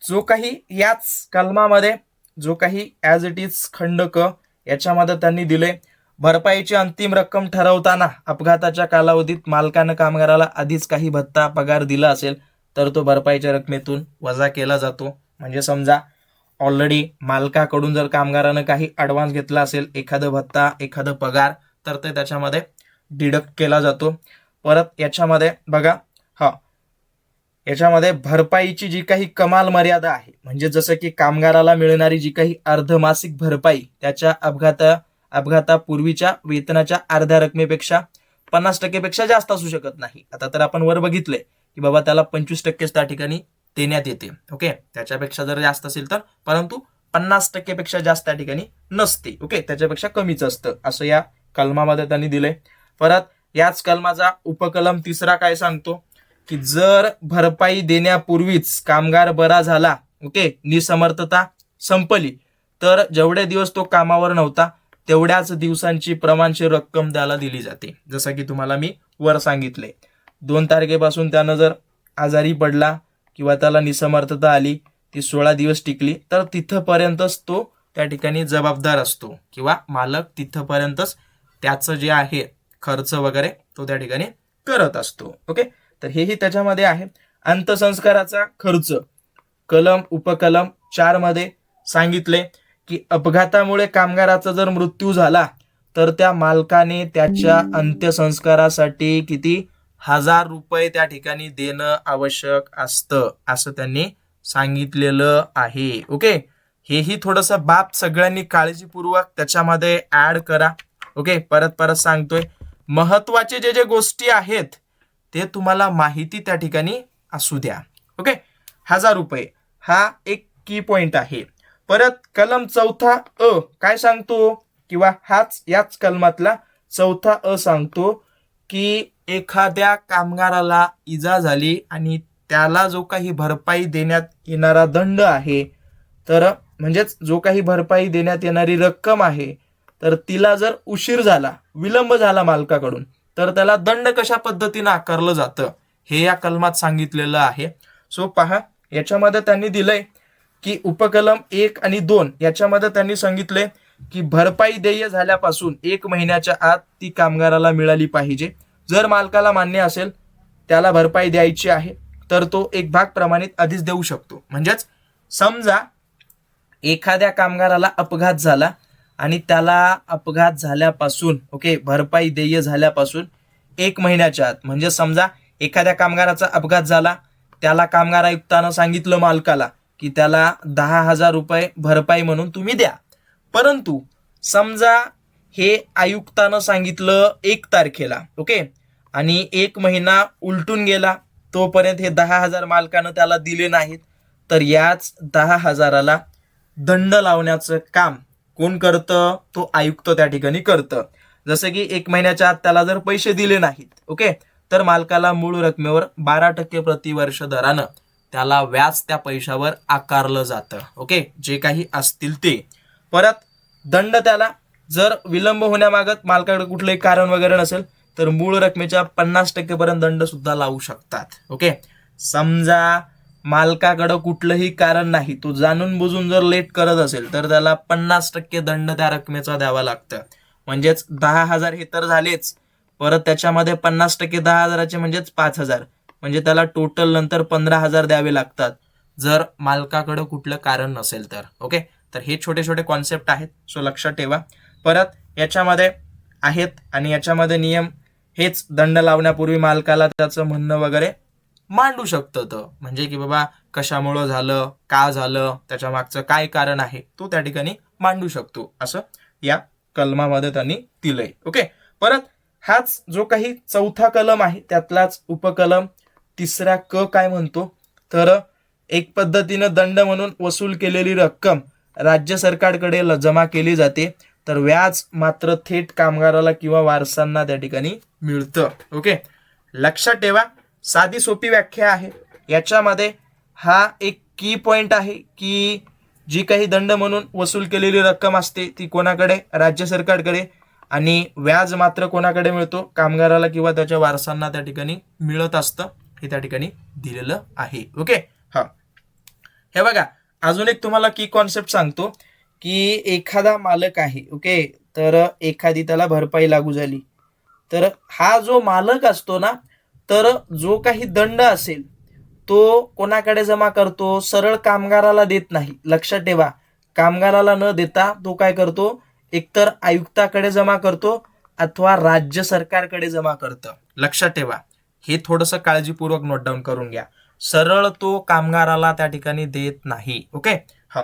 जो काही याच कलमामध्ये जो काही ॲज इट इज खंड क याच्यामध्ये त्यांनी दिले भरपाईची अंतिम रक्कम ठरवताना अपघाताच्या कालावधीत मालकानं कामगाराला आधीच काही भत्ता पगार दिला असेल तर तो भरपाईच्या रकमेतून वजा केला जातो. म्हणजे समजा ऑलरेडी मालकाकडून जर कामगारानं काही ॲडव्हान्स घेतला असेल, एखादं भत्ता एखादं पगार, तर ते त्याच्यामध्ये डिडक्ट केला जातो. परत याच्यामध्ये बघा, याच्यामध्ये भरपाईची जी काही कमाल मर्यादा आहे, म्हणजे जसं की कामगाराला मिळणारी जी काही अर्धमासिक भरपाई त्याच्या अपघातापूर्वीच्या वेतनाच्या अर्ध्या रकमेपेक्षा 50% पेक्षा जास्त असू शकत नाही. आता तर आपण वर बघितलंय की बाबा त्याला 25% त्या ठिकाणी देण्यात येते. ओके, त्याच्यापेक्षा जर जास्त असेल तर, परंतु 50% पेक्षा जास्त त्या ठिकाणी नसते. ओके, त्याच्यापेक्षा कमीच असतं असं या कलमामध्ये त्यांनी दिलंय. परत याच कलमाचा उपकलम 3 काय सांगतो की जर भरपाई देण्यापूर्वीच कामगार बरा झाला, ओके, निसमर्थता संपली, तर जेवढे दिवस तो कामावर नव्हता तेवढ्याच दिवसांची प्रमाणशीर रक्कम त्याला दिली जाते. जसं की तुम्हाला मी वर सांगितले, 2 तारखेपासून त्यानं जर आजारी पडला किंवा त्याला निसमर्थता आली, ती 16 दिवस टिकली, तर तिथपर्यंतच तो त्या ठिकाणी जबाबदार असतो किंवा मालक तिथपर्यंतच त्याचं जे आहे खर्च वगैरे तो त्या ठिकाणी करत असतो. ओके, तर हेही त्याच्यामध्ये आहे. अंत्यसंस्काराचा खर्च उपकलम 4 मध्ये सांगितले की अपघातामुळे कामगाराचा जर मृत्यू झाला तर त्या मालकाने त्याच्या अंत्यसंस्कारासाठी किती 1000 रुपये त्या ठिकाणी देणं आवश्यक असतं असं त्यांनी सांगितलेलं आहे. ओके, हेही थोडंसं बाब सगळ्यांनी काळजीपूर्वक त्याच्यामध्ये ऍड करा. ओके, परत सांगतोय, महत्वाचे जे गोष्टी आहेत ते तुम्हाला माहिती त्या ठिकाणी असू द्या. ओके, 1000 रुपये हा एक की पॉइंट आहे. परत कलम 4 काय सांगतो, किंवा याच कलमातला 4 सांगतो की एखाद्या कामगाराला इजा झाली आणि त्याला जो काही भरपाई देण्यात येणारा दंड आहे, तर म्हणजेच जो काही भरपाई देण्यात येणारी रक्कम आहे, तर तिला जर उशीर झाला, विलंब झाला मालकाकडून, तर त्याला दंड कशा पद्धतीनं आकारलं जातं हे या कलमात सांगितलेलं आहे. सो पहा, याच्यामध्ये त्यांनी दिलंय की उपकलम 1 आणि 2 याच्यामध्ये त्यांनी सांगितले की भरपाई देय झाल्यापासून 1 महिन्याच्या आत ती कामगाराला मिळाली पाहिजे. जर मालकाला मान्य असेल त्याला भरपाई द्यायची आहे तर तो एक भाग प्रमाणित आधीच देऊ शकतो. म्हणजेच समजा एखाद्या कामगाराला अपघात झाला आणि त्याला अपघात झाल्यापासून, ओके, भरपाई देय झाल्यापासून 1 महिन्याच्या आत, म्हणजे समजा एखाद्या कामगाराचा अपघात झाला, त्याला कामगार आयुक्तानं सांगितलं मालकाला की त्याला 10,000 रुपये भरपाई म्हणून तुम्ही द्या, परंतु समजा हे आयुक्तानं सांगितलं 1 तारखेला, ओके, आणि 1 महिना उलटून गेला, तोपर्यंत हे 10,000 मालकानं त्याला दिले नाहीत, तर याच 10,000ला दंड लावण्याचं काम कोण करतं, तो आयुक्त त्या ठिकाणी करतं. जसं की 1 महिन्याच्या आत त्याला जर पैसे दिले नाहीत, ओके, तर मालकाला मूळ रकमेवर 12% प्रतिवर्ष दरानं त्याला व्याज त्या पैशावर आकारलं जातं. ओके, जे काही असतील ते. परत दंड त्याला जर विलंब होण्यामागत मालकाकडे कुठलंही कारण वगैरे नसेल तर मूळ रकमेच्या 50% पर्यंत दंड सुद्धा लावू शकतात. ओके, समजा मालकाकडं कुठलंही कारण नाही, तो जाणून बुजून जर लेट करत असेल तर त्याला 50% दंड त्या रकमेचा द्यावा लागतं. म्हणजेच 10,000 हे तर झालेच, परत त्याच्यामध्ये 50% 10,000चे म्हणजेच 5,000, म्हणजे त्याला टोटल नंतर 15,000 द्यावे लागतात जर मालकाकडं कुठलं कारण नसेल तर. ओके, तर हे छोटे छोटे कॉन्सेप्ट आहेत, सो लक्षात ठेवा. परत याच्यामध्ये आहेत आणि याच्यामध्ये नियम हेच, दंड लावण्यापूर्वी मालकाला त्याचं म्हणणं वगैरे मांडू शकतं, तो म्हणजे की बाबा कशामुळं झालं, का झालं, त्याच्या मागचं काय कारण आहे, तो त्या ठिकाणी मांडू शकतो, असं या कलमामध्ये त्यांनी दिलंय. ओके, परत हाच जो काही 4 कलम आहे त्यातलाच उपकलम 3 क काय म्हणतो, तर एक पद्धतीनं दंड म्हणून वसूल केलेली रक्कम राज्य सरकारकडे जमा केली जाते, तर व्याज मात्र थेट कामगाराला किंवा वारसांना त्या ठिकाणी मिळतं. ओके, लक्षात ठेवा, साधी सोपी व्याख्या आहे. याच्यामध्ये हा एक की पॉइंट आहे की जी काही दंड म्हणून वसूल केलेली रक्कम असते ती कोणाकडे, राज्य सरकारकडे, आणि व्याज मात्र कोणाकडे मिळतो, कामगाराला किंवा त्याच्या वारसांना त्या ठिकाणी मिळत असतं, हे त्या ठिकाणी दिलेलं आहे. ओके, हा, हे बघा, अजून एक तुम्हाला की कॉन्सेप्ट सांगतो की एखादा मालक आहे, ओके, तर एखादी त्याला भरपाई लागू झाली, तर हा जो मालक असतो ना, तर जो काही दंड असेल तो कोणाकडे जमा करतो? सरळ कामगाराला देत नाही. लक्षात ठेवा, कामगाराला न देता तो काय करतो? एकतर आयुक्ताकडे जमा करतो अथवा राज्य सरकारकडे जमा करतं. लक्षात ठेवा, हे थोडंसं काळजीपूर्वक नोट डाऊन करून घ्या. सरळ तो कामगाराला त्या ठिकाणी देत नाही. ओके, हा.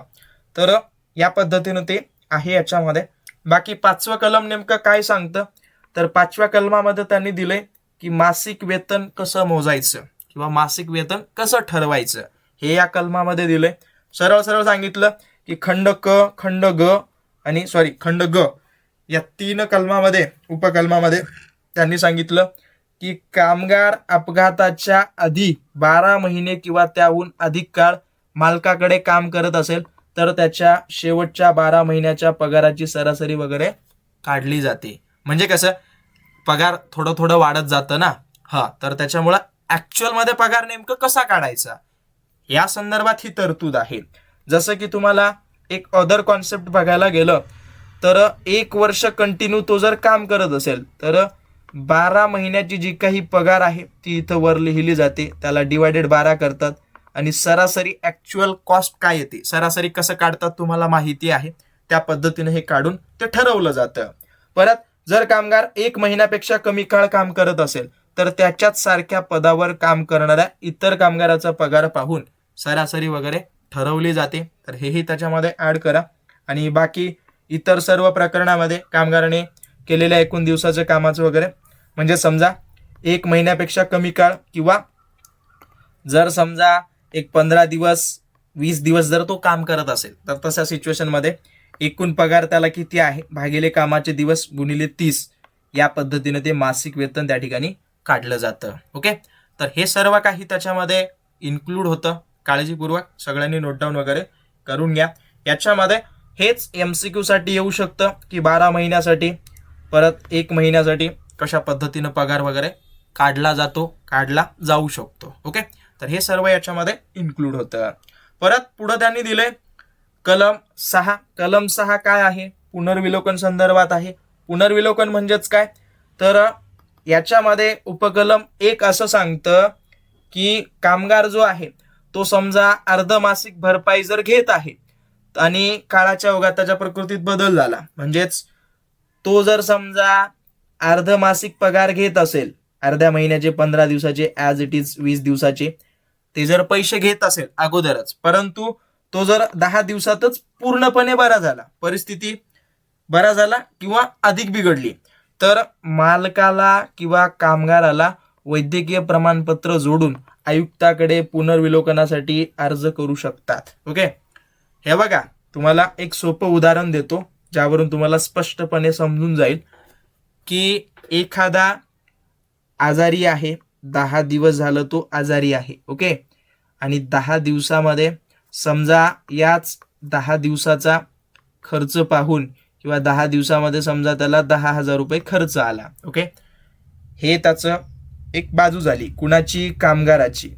तर या पद्धतीनं ते आहे याच्यामध्ये. बाकी 5वं कलम नेमकं काय सांगतं? तर 5व्या कलमामध्ये त्यांनी दिलंय की मासिक वेतन कसं मोजायचं किंवा मासिक वेतन कसं ठरवायचं हे या कलमामध्ये दिलंय. सरळ सरळ सांगितलं की खंड क, खंड ग आणि खंड ग या 3 कलमामध्ये, उपकलमामध्ये त्यांनी सांगितलं की कामगार अपघाताच्या आधी 12 महिने किंवा त्याहून अधिक काळ मालकाकडे काम करत असेल तर त्याच्या शेवटच्या 12 महिन्याच्या पगाराची सरासरी वगैरे काढली जाते. म्हणजे कसं, पगार थोडं थोडं वाढत जातं ना, हा, तर त्याच्यामुळं ऍक्च्युअल मध्ये पगार नेमकं कसा काढायचा या संदर्भात ही तरतूद आहे. जसं की तुम्हाला एक अदर कॉन्सेप्ट बघायला गेलं तर 1 वर्ष कंटिन्यू तो जर काम करत असेल तर 12 महिन्याची जी काही पगार आहे ती इथं वर लिहिली जाते, त्याला डिवायडेड 12 करतात आणि सरासरी ऍक्च्युअल कॉस्ट काय येते, सरासरी कसं काढतात तुम्हाला माहिती आहे, त्या पद्धतीने हे काढून ते ठरवलं जातं. परत जर कामगार 1 महिन्यापेक्षा कमी काळ काम करत असेल तर त्याच्याच सारख्या पदावर काम करणाऱ्या इतर कामगाराचा पगार पाहून सरासरी वगैरे ठरवली जाते. तर हेही त्याच्यामध्ये ऍड करा. आणि बाकी इतर सर्व प्रकरणामध्ये कामगाराने केलेल्या एकूण दिवसाच्या कामाचं वगैरे, म्हणजे समजा 1 महिन्यापेक्षा कमी काळ किंवा जर समजा एक 15 दिवस 20 दिवस जर तो काम करत असेल तर तशा सिच्युएशनमध्ये एकूण पगार त्याला किती आहे भागिले कामाचे दिवस गुणिले 30 या पद्धतीने ते मासिक वेतन त्या ठिकाणी काढलं जातं. ओके, तर हे सर्व काही त्याच्यामध्ये इन्क्लूड होतं. काळजीपूर्वक सगळ्यांनी नोट डाऊन वगैरे करून घ्या. याच्यामध्ये हेच MCQ साठी येऊ शकतं की 12 महिन्यासाठी, परत 1 महिन्यासाठी कशा पद्धतीनं पगार वगैरे काढला जातो, काढला जाऊ शकतो. ओके, तर हे सर्व याच्यामध्ये इन्क्लूड होतं. परत पुढं त्यांनी दिले कलम 6. कलम 6 काय आहे? पुनर्विलोकन संदर्भात आहे. पुनर्विलोकन म्हणजेच काय? तर याच्यामध्ये उपकलम 1 असं सांगतं की कामगार जो आहे तो समजा अर्धमासिक भरपाई जर घेत आहे आणि काळाच्या ओघात त्याच्या प्रकृतीत बदल झाला, म्हणजेच तो जर समजा अर्धमासिक पगार घेत असेल, अर्ध्या महिन्याचे 15 दिवसाचे ॲज इट इज 20 दिवसाचे ते जर पैसे घेत असेल अगोदरच, परंतु तो जर 10 दिवसातच पूर्णपणे बरा झाला, परिस्थिती बरा झाला किंवा अधिक बिघडली, तर मालकाला किंवा कामगाराला वैद्यकीय प्रमाणपत्र जोडून आयुक्ताकडे पुनर्विलोकनासाठी अर्ज करू शकतात. ओके, हे बघा, तुम्हाला एक सोपं उदाहरण देतो ज्यावरून तुम्हाला स्पष्टपणे समजून जाईल की एखादा आजारी आहे, 10 दिवस झालं तो आजारी आहे. ओके, आणि 10 दिवसामध्ये समजा याच 10 दिवसाचा खर्च पाहून किंवा 10 दिवसामध्ये समजा त्याला 10,000 रुपये खर्च आला. ओके, हे त्याचं एक बाजू झाली कुणाची? कामगाराची.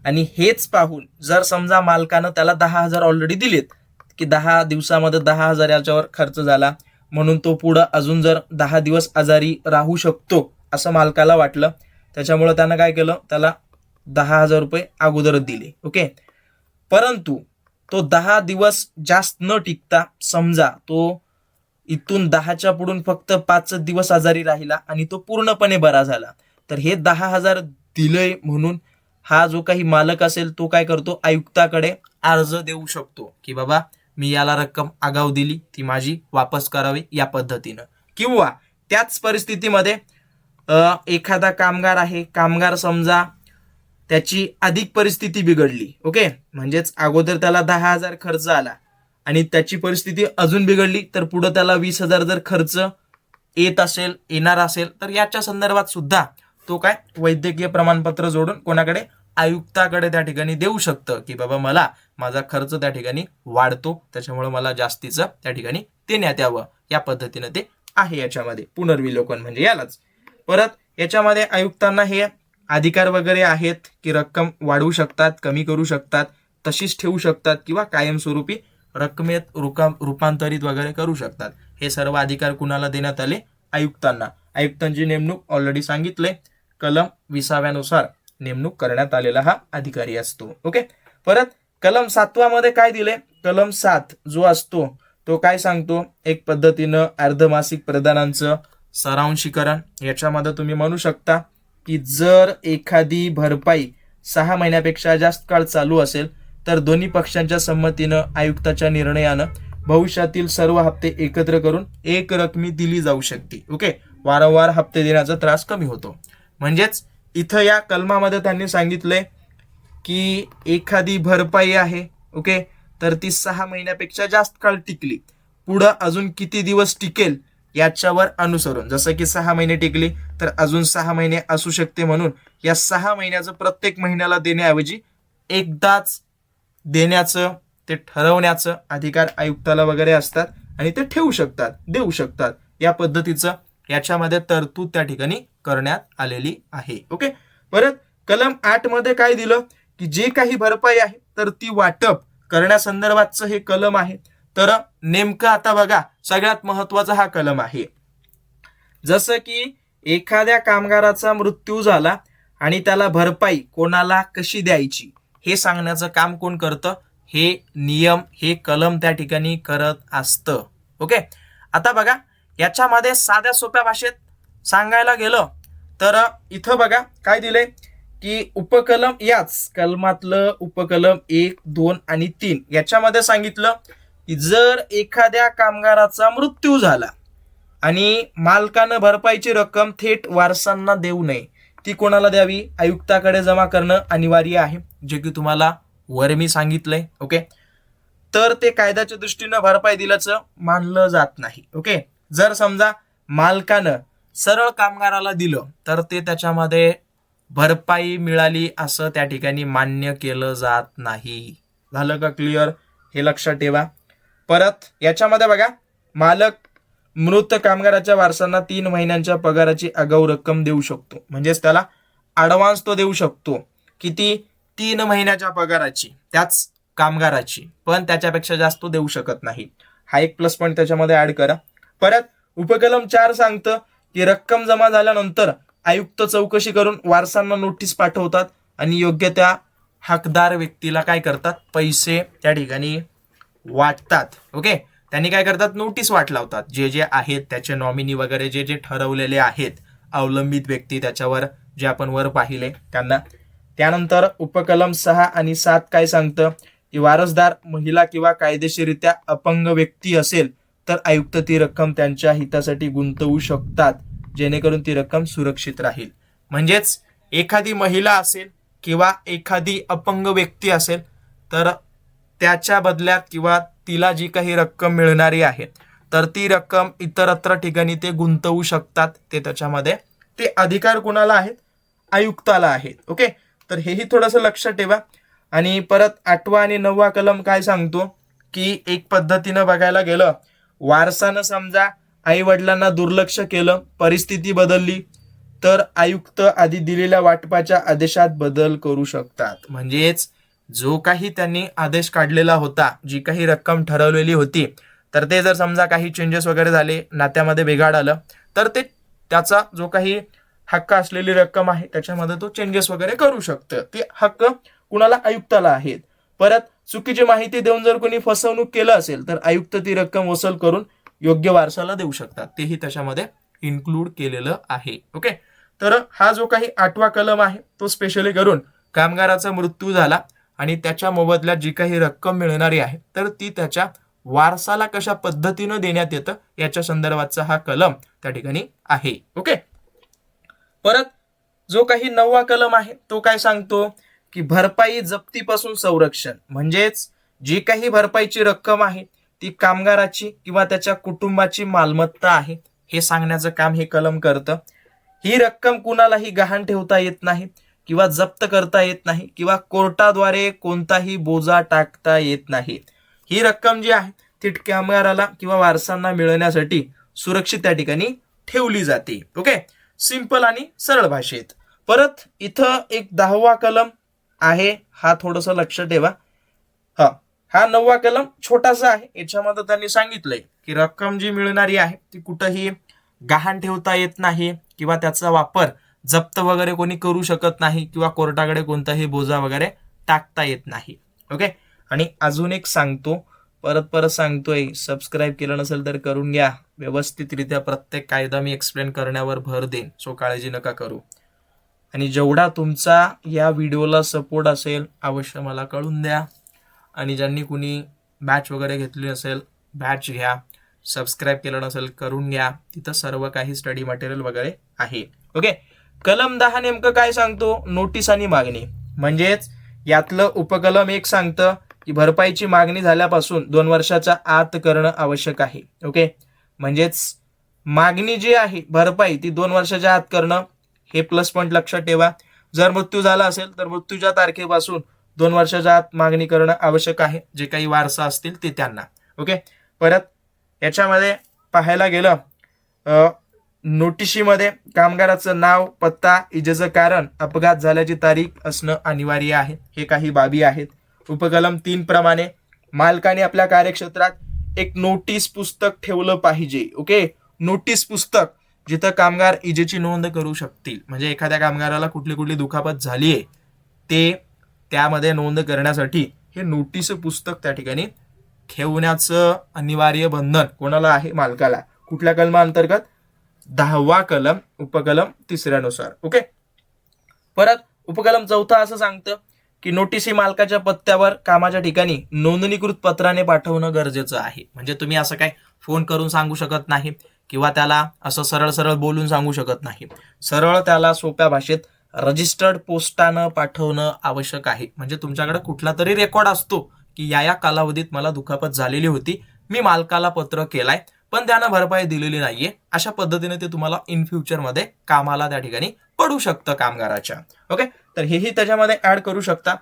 आणि हेच पाहून जर समजा मालकानं त्याला 10,000 ऑलरेडी दिलेत की 10 दिवसामध्ये 10,000 याच्यावर खर्च झाला, म्हणून तो पुढं अजून जर 10 दिवस आजारी राहू शकतो असं मालकाला वाटलं, त्याच्यामुळं त्यानं काय केलं, त्याला 10,000 रुपये अगोदरच दिले. ओके, परंतु तो 10 दिवस जास्त न टिकता समजा तो इथून 10च्या पुढून फक्त 5 दिवस आजारी राहिला आणि तो पूर्णपणे बरा झाला, तर हे 10,000 दिलंय म्हणून हा जो काही मालक असेल तो काय करतो? आयुक्ताकडे अर्ज देऊ शकतो की बाबा मी याला रक्कम आगाऊ दिली, ती माझी वापस करावी या पद्धतीनं. किंवा त्याच परिस्थितीमध्ये एखादा कामगार आहे, कामगार समजा त्याची अधिक परिस्थिती बिघडली. ओके, म्हणजेच अगोदर त्याला 10,000 खर्च आला आणि त्याची परिस्थिती अजून बिघडली, तर पुढे त्याला 20,000 जर खर्च येत असेल, येणार असेल, तर याच्या संदर्भात सुद्धा तो काय वैद्यकीय प्रमाणपत्र जोडून कोणाकडे? आयुक्ताकडे त्या ठिकाणी देऊ शकतं की बाबा मला माझा खर्च त्या ठिकाणी वाढतो, त्याच्यामुळे मला जास्तीचं त्या ठिकाणी देण्यात यावं. या पद्धतीनं ते आहे याच्यामध्ये पुनर्विलोकन म्हणजे यालाच. परत याच्यामध्ये आयुक्तांना हे अधिकार वगैरे आहेत की रक्कम वाढवू शकतात, कमी करू शकतात, तशीच ठेवू शकतात किंवा कायमस्वरूपी रकमेत रूपांतरित वगैरे करू शकतात. हे सर्व अधिकार कुणाला देण्यात आले? आयुक्तांना. आयुक्तांची नेमणूक ऑलरेडी सांगितले, कलम 20 नेमणूक करण्यात आलेला हा अधिकारी असतो. ओके. परत कलम 7 मध्ये काय दिले? कलम 7 जो असतो तो काय सांगतो? एक पद्धतीनं अर्धमासिक प्रदानांचं सारांशीकरण. याच्यामध्ये तुम्ही म्हणू शकता की जर एखादी भरपाई 6 महिन्यापेक्षा जास्त काळ चालू असेल तर दोन्ही पक्षांच्या संमतीनं आयुक्ताच्या निर्णयानं भविष्यातील सर्व हप्ते एकत्र करून एक रकमी दिली जाऊ शकते. ओके. वारंवार हप्ते देण्याचा त्रास कमी होतो. म्हणजेच इथं या कलमामध्ये त्यांनी सांगितलंय की एखादी भरपाई आहे, ओके, तर ती 6 महिन्यापेक्षा जास्त काळ टिकली, पुढं अजून किती दिवस टिकेल याच्यावर अनुसरून, जसं की 6 महिने टिकली तर अजून 6 महिने असू शकते, म्हणून या 6 महिन्याचं प्रत्येक महिन्याला देण्याऐवजी एकदाच देण्याचं ते ठरवण्याचं अधिकार आयुक्ताला वगैरे असतात आणि ते ठेवू शकतात, देऊ शकतात. या पद्धतीचं याच्यामध्ये तरतूद त्या ठिकाणी करण्यात आलेली आहे. ओके. परत कलम 8 मध्ये काय दिलं की जे काही भरपाई आहे तर ती वाटप करण्यासंदर्भातचं हे कलम आहे. तर नेमकं आता बघा, सगळ्यात महत्वाचा हा कलम आहे. जसं की एखाद्या कामगाराचा मृत्यू झाला आणि त्याला भरपाई कोणाला कशी द्यायची हे सांगण्याचं काम कोण करतं? हे नियम, हे कलम त्या ठिकाणी करत असतं. ओके. आता बघा, याच्यामध्ये साध्या सोप्या भाषेत सांगायला गेलं तर इथं बघा काय दिलंय की उपकलम, याच कलमातलं उपकलम 1, 2 आणि 3 याच्यामध्ये सांगितलं की जर एखाद्या कामगाराचा मृत्यू झाला आणि मालकानं भरपाईची रक्कम थेट वारसांना देऊ नये, ती कोणाला द्यावी? आयुक्ताकडे जमा करणं अनिवार्य आहे, जे की तुम्हाला वर मी सांगितलंय. ओके. तर ते कायद्याच्या दृष्टीनं भरपाई दिल्याचं मानलं जात नाही. ओके. जर समजा मालकानं सरळ कामगाराला दिलं तर ते त्याच्यामध्ये भरपाई मिळाली असं त्या ठिकाणी मान्य केलं जात नाही. झालं का क्लिअर? हे लक्षात ठेवा. परत याच्यामध्ये बघा, मालक मृत कामगाराच्या वारसांना 3 महिन्यांच्या पगाराची आगाऊ रक्कम देऊ शकतो. म्हणजेच त्याला ॲडव्हान्स तो देऊ शकतो. किती? 3 महिन्याच्या पगाराची, त्याच कामगाराची, पण त्याच्यापेक्षा जास्त तो देऊ शकत नाही. हा एक प्लस पॉईंट त्याच्यामध्ये ऍड करा. परत उपकलम 4 सांगतं की रक्कम जमा झाल्यानंतर आयुक्त चौकशी करून वारसांना नोटीस पाठवतात आणि योग्य त्या हकदार व्यक्तीला काय करतात? पैसे त्या ठिकाणी वाटतात. ओके. त्यांनी काय करतात? नोटीस लावतात. जे जे आहेत त्याचे नॉमिनी वगैरे जे जे ठरवलेले आहेत, अवलंबित व्यक्ती, त्याच्यावर जे आपण वर पाहिले त्यांना. त्यानंतर उपकलम 6 आणि 7 काय सांगतं की वारसदार महिला किंवा कायदेशीररित्या अपंग व्यक्ती असेल तर आयुक्त ती रक्कम त्यांच्या हितासाठी गुंतवू शकतात, जेणेकरून ती रक्कम सुरक्षित राहील. म्हणजेच एखादी महिला असेल किंवा एखादी अपंग व्यक्ती असेल तर त्याच्या बदल्यात किंवा तिला जी काही रक्कम मिळणारी आहे तर ती रक्कम इतरत्र ठिकाणी ते गुंतवू शकतात. ते त्याच्यामध्ये ते अधिकार कुणाला आहेत? आयुक्ताला आहेत. ओके. तर हेही थोडंसं लक्षात ठेवा. आणि परत 8 आणि 9 कलम काय सांगतो की एक पद्धतीनं बघायला गेलं, वारसानं समजा आई वडिलांना दुर्लक्ष केलं, परिस्थिती बदलली, तर आयुक्त आधी दिलेल्या वाटपाच्या आदेशात बदल करू शकतात. म्हणजेच जो काही त्यांनी आदेश काढलेला होता, जी काही रक्कम ठरवलेली होती, तर ते जर समजा काही चेंजेस वगैरे झाले, नात्यामध्ये बिघाड आलं, तर ते त्याचा जो काही हक्क असलेली रक्कम आहे त्याच्यामध्ये तो चेंजेस वगैरे करू शकतं. ते हक्क कुणाला? आयुक्ताला आहेत. परत चुकीची माहिती देऊन जर कोणी फसवणूक केलं असेल तर आयुक्त ती रक्कम वसूल करून योग्य वारसाला देऊ शकतात. तेही त्याच्यामध्ये इन्क्लूड केलेलं आहे. ओके. तर हा जो काही 8 कलम आहे तो स्पेशली करून कामगाराचा मृत्यू झाला आणि त्याच्या मोबदल्यात जी काही रक्कम मिळणारी आहे तर ती त्याच्या वारसाला कशा पद्धतीनं देण्यात येतं याच्या संदर्भातचा हा कलम त्या ठिकाणी आहे. ओके. परत जो काही 9 कलम आहे तो काय सांगतो की भरपाई जप्तीपासून संरक्षण. म्हणजेच जी काही भरपाईची रक्कम आहे ती कामगाराची किंवा त्याच्या कुटुंबाची मालमत्ता आहे हे सांगण्याचं काम हे कलम करतं. ही रक्कम कुणालाही गहाण ठेवता येत नाही किंवा जप्त करता येत नाही किंवा कोर्टाद्वारे कोणताही बोजा टाकता येत नाही. ही रक्कम जी आहे ती कामगाराला किंवा वारसांना मिळण्यासाठी सुरक्षित त्या ठिकाणी ठेवली जाते. ओके. सिंपल आणि सरळ भाषेत. परत इथं एक 10 कलम आहे, हा थोडंसं लक्षात ठेवा. हा 9वा कलम छोटासा आहे. याच्यामध्ये त्यांनी सांगितलंय की रक्कम जी मिळणारी आहे ती कुठंही गहाण ठेवता येत नाही किंवा त्याचा वापर जप्त वगैरे कोणी करू शकत नाही किंवा कोर्टाकडे कोणताही बोजा वगैरे टाकता येत नाही. ओके. आणि अजून एक सांगतो, परत परत सांगतोय, सबस्क्राईब केलं नसेल तर करून घ्या. व्यवस्थितरित्या प्रत्येक कायदा मी एक्सप्लेन करण्यावर भर देईन, सो काळजी नका करू. आणि जेवढा तुमचा या व्हिडिओला सपोर्ट असेल अवश्य मला कळून द्या. आणि ज्यांनी कुणी बॅच वगैरे घेतली असेल बॅच घ्या. सबस्क्राईब केलं नसेल करून घ्या, तिथं सर्व काही स्टडी मटेरियल वगैरे आहे. ओके. कलम 10 नेमकं काय सांगतो? नोटीस आणि मागणी. म्हणजेच यातलं उपकलम 1 सांगतं की भरपाईची मागणी झाल्यापासून 2 वर्षाच्या आत करणं आवश्यक आहे. ओके. म्हणजेच मागणी जी आहे भरपाई ती 2 वर्षाच्या आत करणं, हे प्लस पॉईंट लक्षात ठेवा. जर मृत्यू झाला असेल तर मृत्यूच्या तारखेपासून 2 वर्षाच्या आत मागणी करणं आवश्यक आहे, जे काही वारसा असतील ते त्यांना. ओके. परत याच्यामध्ये पाहायला गेलं नोटिशीमध्ये कामगाराचं नाव, पत्ता, इजेचं कारण, अपघात झाल्याची तारीख असणं अनिवार्य आहे. हे काही बाबी आहेत. उपकलम 3 प्रमाणे मालकाने आपल्या कार्यक्षेत्रात एक नोटीस पुस्तक ठेवलं पाहिजे. ओके. नोटीस पुस्तक जिथं कामगार इजेची नोंद करू शकतील. म्हणजे एखाद्या कामगाराला कुठली कुठली दुखापत झाली आहे ते त्यामध्ये नोंद करण्यासाठी हे नोटीस पुस्तक त्या ठिकाणी ठेवण्याचं अनिवार्य बंधन कोणाला आहे? मालकाला. कुठल्या कलमाअंतर्गत? 10वा कलम उपकलम 3 नुसार. ओके. परत उपकलम 4 असं सांगतं की नोटीस ही मालकाच्या पत्त्यावर कामाच्या ठिकाणी नोंदणीकृत पत्राने पाठवणं गरजेचं आहे. म्हणजे तुम्ही असं काय फोन करून सांगू शकत नाही किंवा त्याला असं सरळ सरळ बोलून सांगू शकत नाही. सरळ त्याला सोप्या भाषेत रजिस्टर्ड पोस्टानं पाठवणं आवश्यक आहे. म्हणजे तुमच्याकडे कुठला तरी रेकॉर्ड असतो की या कालावधीत मला दुखापत झालेली होती, मी मालकाला पत्र केलाय पण त्यानं भरपाई दिलेली नाहीये. अशा पद्धतीने ते तुम्हाला इन फ्युचरमध्ये कामाला त्या ठिकाणी पडू शकतं कामगाराच्या. ओके. तर हेही त्याच्यामध्ये ऍड करू शकता.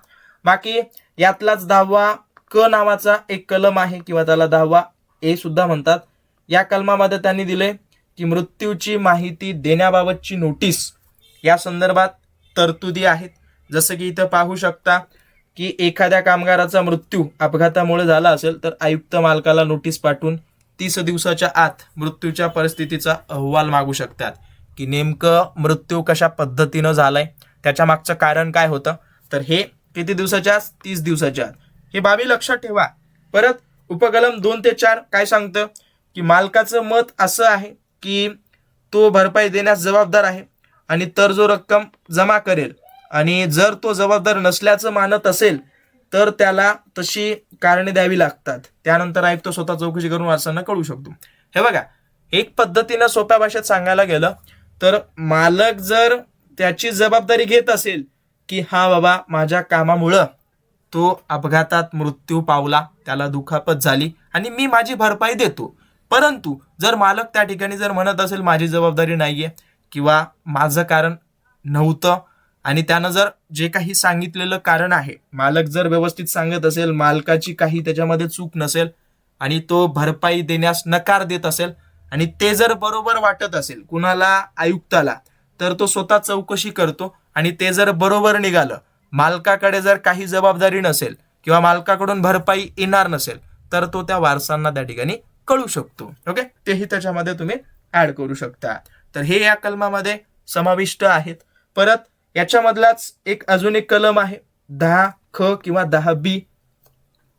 बाकी यातलाच 10वा क नावाचा एक कलम आहे किंवा त्याला 10वा ए सुद्धा म्हणतात. या कलमामध्ये त्यांनी दिले की मृत्यूची माहिती देण्याबाबतची नोटीस या संदर्भात तरतुदी आहेत. जसं की इथं पाहू शकता की एखाद्या कामगाराचा मृत्यू अपघातामुळे झाला असेल तर आयुक्त मालकाला नोटीस पाठवून 30 दिवसाच्या आत मृत्यूच्या परिस्थितीचा अहवाल मागू शकतात की नेमकं मृत्यू कशा पद्धतीनं झालाय, त्याच्या मागचं कारण काय होतं. तर हे किती दिवसाच्या? 30 दिवसाच्या आत. हे बाबी लक्षात ठेवा. परत उपकलम 2 ते 4 काय सांगतं की मालकाचं मत असं आहे की तो भरपाई देण्यास जबाबदार आहे आणि तर जो रक्कम जमा करेल, आणि जर तो जबाबदार नसल्याचं मानत असेल तर त्याला तशी कारणे द्यावी लागतात. त्यानंतर आयुक्त स्वतः चौकशी करून वारसांना कळू शकतो. हे बघा, एक पद्धतीनं सोप्या भाषेत सांगायला गेलं तर मालक जर त्याची जबाबदारी घेत असेल की हा बाबा माझ्या कामामुळं तो अपघातात मृत्यू पावला, त्याला दुखापत झाली आणि मी माझी भरपाई देतो, परंतु जर मालक त्या ठिकाणी जर म्हणत असेल माझी जबाबदारी नाहीये किंवा माझं कारण नव्हतं आणि त्यानं जर जे काही सांगितलेलं कारण आहे मालक जर व्यवस्थित सांगत असेल, मालकाची काही त्याच्यामध्ये चूक नसेल आणि तो भरपाई देण्यास नकार देत असेल आणि ते जर बरोबर वाटत असेल कुणाला? आयुक्ताला, तर तो स्वतः चौकशी करतो आणि ते जर बरोबर निघालं, मालकाकडे जर काही जबाबदारी नसेल किंवा मालकाकडून भरपाई येणार नसेल तर तो त्या वारसांना त्या ठिकाणी कळू शकतो. ओके. तेही त्याच्यामध्ये तुम्ही ऍड करू शकता. तर हे या कलमामध्ये समाविष्ट आहेत. परत याच्यामधलाच एक अजून एक कलम आहे 10 ख किंवा 10 बी.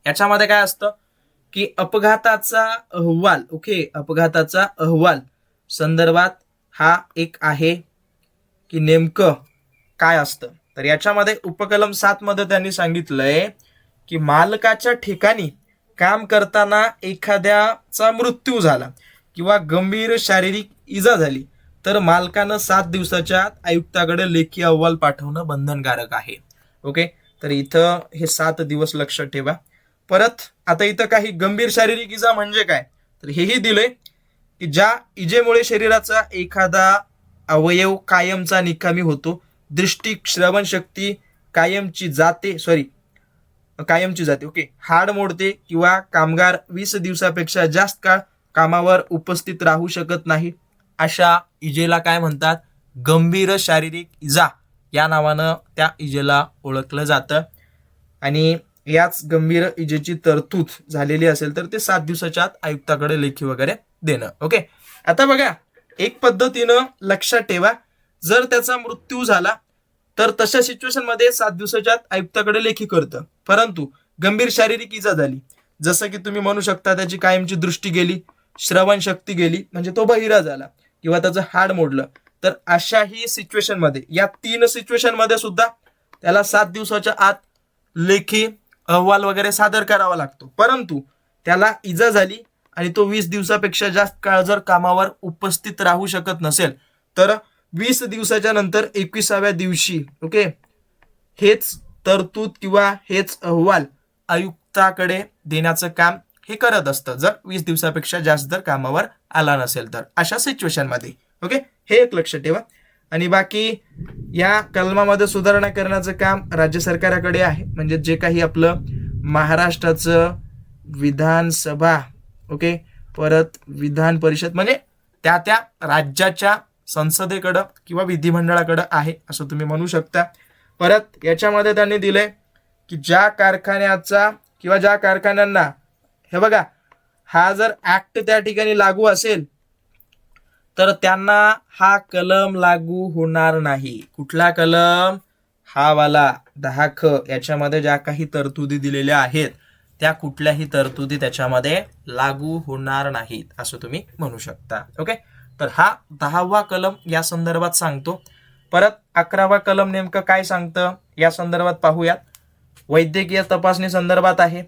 याच्यामध्ये काय असतं की अपघाताचा अहवाल. ओके. अपघाताचा अहवाल संदर्भात हा एक आहे की नेमकं काय असतं. तर याच्यामध्ये उपकलम 7 मध्ये त्यांनी सांगितलंय की मालकाच्या ठिकाणी काम करताना एखाद्याचा मृत्यू झाला किंवा गंभीर शारीरिक इजा झाली तर मालकानं 7 दिवसाच्या आत आयुक्ताकडे लेखी अहवाल पाठवणं बंधनकारक आहे. ओके. तर इथं हे 7 दिवस लक्षात ठेवा. परत आता इथं काही गंभीर शारीरिक इजा म्हणजे काय, तर हेही दिलंय की ज्या इजेमुळे शरीराचा एखादा अवयव कायमचा निकामी होतो, दृष्टी, श्रवण शक्ती कायमची जाते. ओके. हाड मोडते किंवा कामगार 20 दिवसापेक्षा जास्त काळ कामावर उपस्थित राहू शकत नाही, अशा इजेला काय म्हणतात? गंभीर शारीरिक इजा या नावानं त्या इजेला ओळखलं जातं. आणि याच गंभीर इजेची तरतूद झालेली असेल तर ते 7 दिवसाच्या आत आयुक्ताकडे लेखी वगैरे देणं. ओके, आता बघा एक पद्धतीनं लक्षात ठेवा, जर त्याचा मृत्यू झाला तर तशा सिच्युएशन मध्ये 7 दिवसाच्या आत आयुक्ताकडे लेखी करतं. परंतु गंभीर शारीरिक इजा झाली, जसं की तुम्ही म्हणू शकता त्याची कायमची दृष्टी गेली, श्रवण शक्ती गेली म्हणजे तो बहिरा झाला, किंवा त्याचं हाड मोडलं, तर अशाही सिच्युएशन मध्ये, या 3 सिच्युएशन मध्ये सुद्धा त्याला 7 दिवसाच्या आत लेखी अहवाल वगैरे सादर करावा लागतो. परंतु त्याला इजा झाली आणि तो 20 दिवसापेक्षा जास्त काळ जर कामावर उपस्थित राहू शकत नसेल तर 20 दिवसाच्या नंतर 21व्या दिवशी ओके हेच तरतूद किंवा हेच अहवाल आयुक्ताकडे देण्याचं काम हे करत असतं, जर 20 दिवसापेक्षा जास्त जर कामावर आला नसेल तर अशा सिच्युएशन मध्ये. ओके, हे एक लक्षात ठेवा. आणि बाकी या कलमामध्ये सुधारणा करण्याचं काम राज्य सरकाराकडे आहे, म्हणजे जे काही आपलं महाराष्ट्राचं विधानसभा ओके परत विधान परिषद म्हणजे त्या त्या राज्याच्या संसदेकडं किंवा विधिमंडळाकडं आहे असं तुम्ही म्हणू शकता. परत याच्यामध्ये त्यांनी दिलंय की ज्या कारखान्याचा किंवा ज्या कारखान्यांना, हे बघा, हा जर ऍक्ट त्या ठिकाणी लागू असेल तर त्यांना हा कलम लागू होणार नाही. कुठला कलम? हा वाला 10ख, याच्यामध्ये ज्या काही तरतुदी दिलेल्या आहेत त्या कुठल्याही तरतुदी त्याच्यामध्ये लागू होणार नाहीत असं तुम्ही म्हणू शकता. ओके, तर हा 10वा कलम या संदर्भात सांगतो. परत 11वा कलम नेमकं काय सांगतं या संदर्भात पाहूयात. वैद्यकीय तपासणी संदर्भात आहे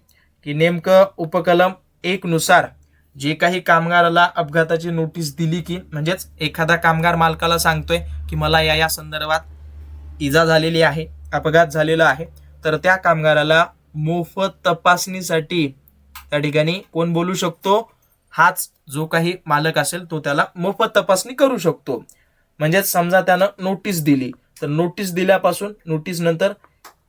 की नेमकं उपकलम 1 नुसार जे काही कामगाराला अपघाताची नोटीस दिली की, म्हणजेच एखादा कामगार मालकाला सांगतोय की मला या संदर्भात इजा झालेली आहे, अपघात झालेला आहे, तर त्या कामगाराला मोफत तपासणीसाठी त्या ठिकाणी कोण बोलू शकतो? हाच जो काही मालक असेल तो त्याला मोफत तपासणी करू शकतो. म्हणजेच समजा त्यानं नोटीस दिली तर नोटीस दिल्यापासून नोटीस नंतर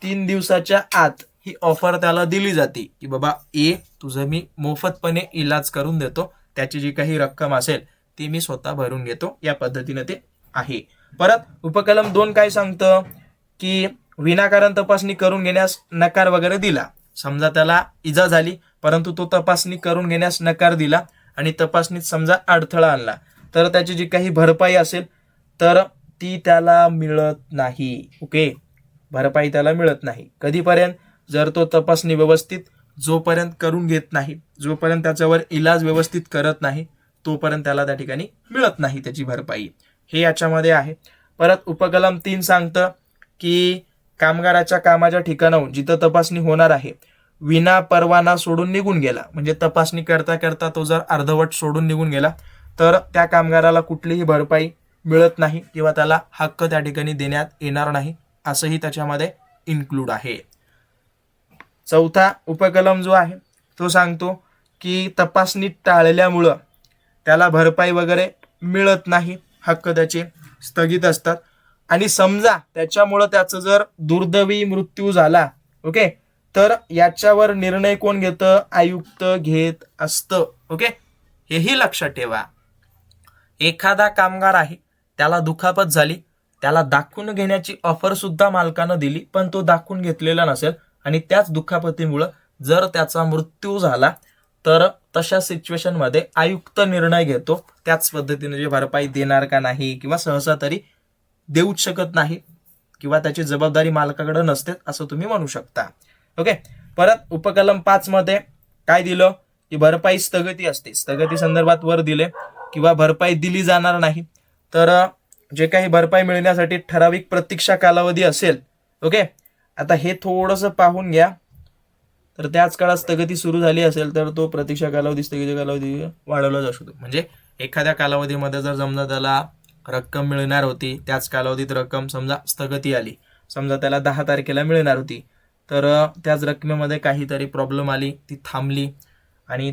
3 दिवसाच्या आत ही ऑफर त्याला दिली जाते की बाबा तुझं मी मोफतपणे इलाज करून देतो, त्याची जी काही रक्कम असेल ती मी स्वतः भरून घेतो, या पद्धतीने ते आहे. परत उपकलम 2 काय सांगतं की विनाकारण तपासणी करून घेण्यास नकार वगैरे दिला. समजा त्याला इजा झाली परंतु तो तपासणी करून घेण्यास नकार दिला आणि तपासणीत समजा अडथळा आणला तर त्याची जी काही भरपाई असेल तर ती त्याला मिळत नाही. ओके, भरपाई त्याला मिळत नाही. कधीपर्यंत? जर तो तपासणी व्यवस्थित जोपर्यंत करून घेत नाही, जोपर्यंत त्याच्यावर इलाज व्यवस्थित करत नाही तोपर्यंत त्याला त्या ठिकाणी मिळत नाही त्याची भरपाई. हे याच्यामध्ये आहे. परत उपकलम 3 सांगतं की कामगाराच्या कामाच्या ठिकाणाहून जिथं तपासणी होणार आहे विना परवाना सोडून निघून गेला, म्हणजे तपासणी करता करता तो जर अर्धवट सोडून निघून गेला तर त्या कामगाराला कुठलीही भरपाई मिळत नाही किंवा त्याला हक्क त्या ठिकाणी देण्यात येणार नाही, असंही त्याच्यामध्ये इन्क्लूड आहे. 4था उपकलम जो आहे तो सांगतो की तपासणी टाळल्यामुळं त्याला भरपाई वगैरे मिळत नाही, हक्क त्याचे स्थगित असतात. आणि समजा त्याच्यामुळं त्याचं जर दुर्दैवी मृत्यू झाला ओके तर याच्यावर निर्णय कोण घेतं? आयुक्त घेत असतं. ओके, हेही लक्षात ठेवा. एखादा कामगार आहे, त्याला दुखापत झाली, त्याला दाखवून घेण्याची ऑफर सुद्धा मालकानं दिली पण तो दाखवून घेतलेला नसेल आणि त्याच दुखापतीमुळं जर त्याचा मृत्यू झाला तर तशा सिच्युएशन मध्ये आयुक्त निर्णय घेतो, त्याच पद्धतीने जे भरपाई देणार का नाही किंवा सहसा तरी देऊच शकत नाही किंवा त्याची जबाबदारी मालकाकडे नसते असं तुम्ही म्हणू शकता. ओके, परत उपकलम 5 मध्ये काय दिलं की भरपाई स्थगिती असते, स्थगिती संदर्भात वर दिले किंवा भरपाई दिली जाणार नाही तर जे काही भरपाई मिळण्यासाठी ठराविक प्रतीक्षा कालावधी असेल. ओके, आता हे थोडंसं पाहून घ्या. तर त्याच काळात स्थगिती सुरू झाली असेल तर तो प्रतीक्षा कालावधी स्थगिती कालावधी वाढवला जाऊ शकतो. म्हणजे एखाद्या कालावधीमध्ये जर समजा त्याला रक्कम मिळणार होती, त्याच कालावधीत रक्कम समजा स्थगिती आली, समजा त्याला 10 तारखेला मिळणार होती तर त्याच रकमेमध्ये काहीतरी प्रॉब्लेम आली, ती थांबली आणि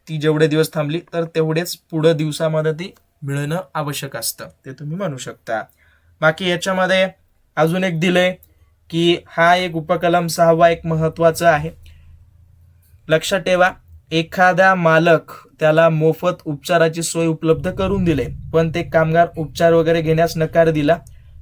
ती जेवढे दिवस थांबली तर तेवढेच पुढं दिवसामध्ये ती मिळणं आवश्यक असतं, ते तुम्ही म्हणू शकता. बाकी याच्यामध्ये अजून एक दिलंय की हा एक उपकलम 6वा एक महत्वाचा आहे. लक्षात ठेवा, एखादा मालक त्याला मोफत उपचाराची सोय उपलब्ध करून दिले पण ते कामगार उपचार वगैरे घेण्यास नकार दिला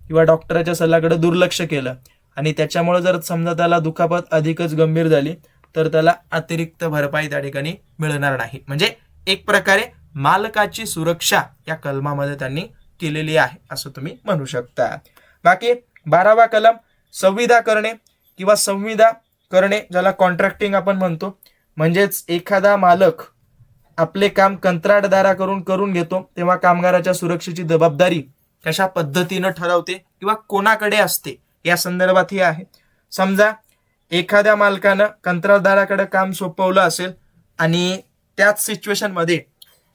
किंवा डॉक्टरच्या सल्ल्याकडे दुर्लक्ष केलं आणि त्याच्यामुळे जर समजा त्याला दुखापत अधिकच गंभीर झाली तर त्याला अतिरिक्त भरपाई त्या ठिकाणी मिळणार नाही. म्हणजे एक प्रकारे मालकाची सुरक्षा या कलमामध्ये त्यांनी केलेली आहे असं तुम्ही म्हणू शकता. बाकी 12वा कलम संविदा करणे किंवा संविदा करणे, ज्याला कॉन्ट्रॅक्टिंग आपण म्हणतो. म्हणजेच एखादा मालक आपले काम कंत्राटदाराकडून करून घेतो तेव्हा कामगाराच्या सुरक्षेची जबाबदारी कशा पद्धतीनं ठरवते किंवा कोणाकडे असते या संदर्भात हे आहे. समजा एखाद्या मालकानं कंत्राटदाराकडे काम सोपवलं असेल आणि त्याच सिच्युएशनमध्ये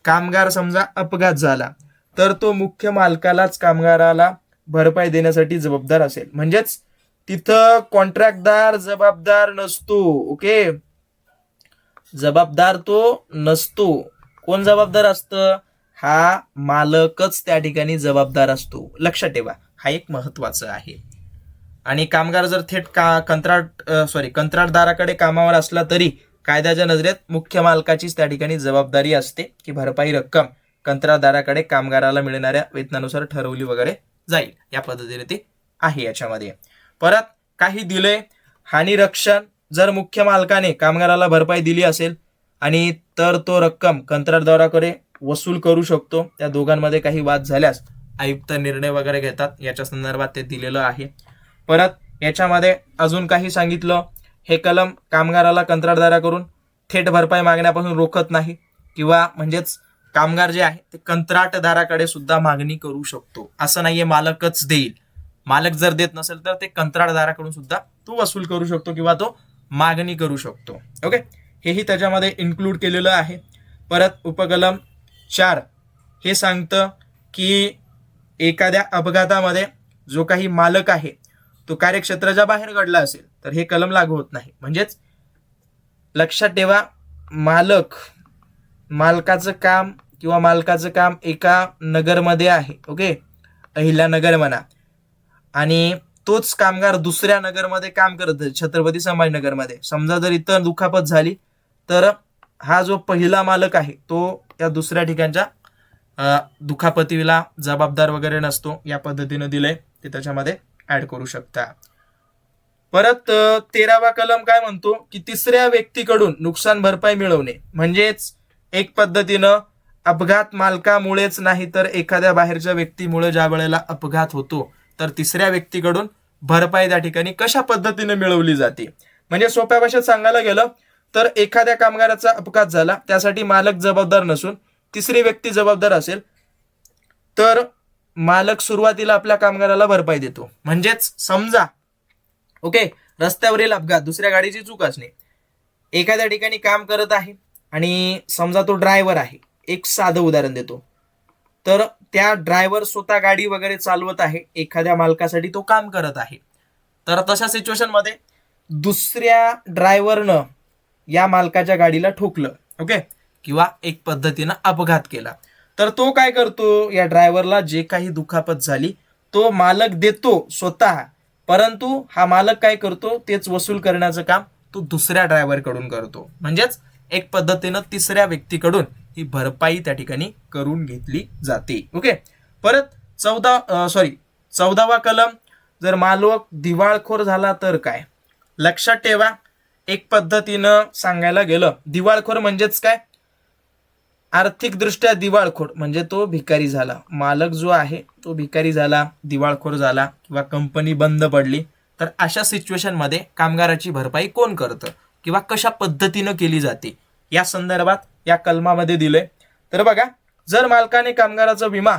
कामगार समजा अपघात झाला तर तो मुख्य मालकालाच कामगाराला भरपाई देण्यासाठी जबाबदार असेल. म्हणजेच तिथं कॉन्ट्रॅक्टदार जबाबदार नसतो. ओके, जबाबदार तो नसतो. कोण जबाबदार असतं? हा मालकच त्या ठिकाणी जबाबदार असतो. लक्षात ठेवा, हा एक महत्वाचं आहे. आणि कामगार जर थेट कंत्राटदाराकडे कामावर असला तरी कायद्याच्या नजरेत मुख्य मालकाचीच त्या ठिकाणी जबाबदारी असते की भरपाई रक्कम कंत्राटदाराकडे कामगाराला मिळणाऱ्या वेतनानुसार ठरवली वगैरे जाईल. या पद्धतीने ते आहे याच्यामध्ये. परत काही दिले हानी रक्षण, जर मुख्य मालकाने कामगाराला भरपाई दिली असेल आणि तर तो रक्कम कंत्राटदाराकडे वसूल करू शकतो. त्या दोघांमध्ये काही वाद झाल्यास आयुक्त निर्णय वगैरे घेतात. याच्या संदर्भात ते दिलेलं आहे. परत याच्यामध्ये अजून काही सांगितलं, हे कलम कामगाराला कंत्राटदाराकडून थेट भरपाई मागण्यापासून रोखत नाही किंवा म्हणजेच कामगार जे आहे ते कंत्राटदाराकडे सुद्धा मागणी करू शकतो. असं नाहीये मालकच देईल. मालक जर देत नसेल तर ते कंत्राटदाराकडून सुद्धा तो वसूल करू शकतो किंवा तो मागणी करू शकतो. ओके, हेही त्याच्यामध्ये इन्क्लूड केलेलं आहे. परत उपकलम 4 हे सांगतं की एखाद्या अपघातामध्ये जो काही मालक आहे तो कार्यक्षेत्राच्या बाहेर घडला असेल तर हे कलम लागू होत नाही. म्हणजेच लक्षात ठेवा, मालकाचं काम एका नगरमध्ये आहे. ओके, अहिल्यानगर म्हणा, आणि तोच कामगार दुसऱ्या नगरमध्ये काम करत आहे, छत्रपती संभाजीनगरमध्ये. समजा जर इथं दुखापत झाली तर हा जो पहिला मालक आहे तो या दुसऱ्या ठिकाणच्या दुखापतीला जबाबदार वगैरे नसतो. या पद्धतीनं दिलंय ते त्याच्यामध्ये ऍड करू शकता. परत 13वा कलम काय म्हणतो की तिसऱ्या व्यक्तीकडून नुकसान भरपाई मिळवणे. म्हणजेच एक पद्धतीनं अपघात मालकामुळेच नाही तर एखाद्या बाहेरच्या व्यक्तीमुळे ज्या वेळेला अपघात होतो तर तिसऱ्या व्यक्तीकडून भरपाई त्या ठिकाणी कशा पद्धतीने मिळवली जाते. म्हणजे सोप्या भाषेत सांगायला गेलं तर एखाद्या कामगाराचा अपघात झाला, त्यासाठी मालक जबाबदार नसून तिसरी व्यक्ती जबाबदार असेल तर मालक सुरुवातीला आपल्या कामगाराला भरपाई देतो. म्हणजेच समजा ओके, रस्त्यावरील अपघात, दुसऱ्या गाडीची चूक असणे, एखाद्या ठिकाणी काम करत आहे आणि समजा तो ड्रायव्हर आहे. एक साधं उदाहरण देतो, तर त्या ड्रायव्हर स्वतः गाडी वगैरे चालवत आहे, एखाद्या मालकासाठी तो काम करत आहे. तर तशा सिच्युएशन मध्ये दुसऱ्या ड्रायव्हरनं या मालकाच्या गाडीला ठोकलं, ओके, किंवा एक पद्धतीनं अपघात केला, तर तो काय करतो, या ड्रायव्हरला जे काही दुखापत झाली तो मालक देतो स्वतः, परंतु हा मालक काय करतो, तेच वसूल करण्याचं काम तो दुसऱ्या ड्रायव्हर कडून करतो. म्हणजेच एक पद्धतीनं तिसऱ्या व्यक्तीकडून ही भरपाई त्या ठिकाणी करून घेतली जाते. ओके, परत 14वा कलम, जर मालक दिवाळखोर झाला तर काय. लक्षात ठेवा, एक पद्धतीनं सांगायला गेलं, दिवाळखोर म्हणजेच काय, आर्थिकदृष्ट्या दिवाळखोर म्हणजे तो भिकारी झाला. मालक जो आहे तो भिकारी झाला, दिवाळखोर झाला किंवा कंपनी बंद पडली, तर अशा सिच्युएशन मध्ये कामगाराची भरपाई कोण करतं किंवा कशा पद्धतीनं केली जाते या संदर्भात या कलमामध्ये दिलंय. तर बघा, जर मालकाने कामगाराचा विमा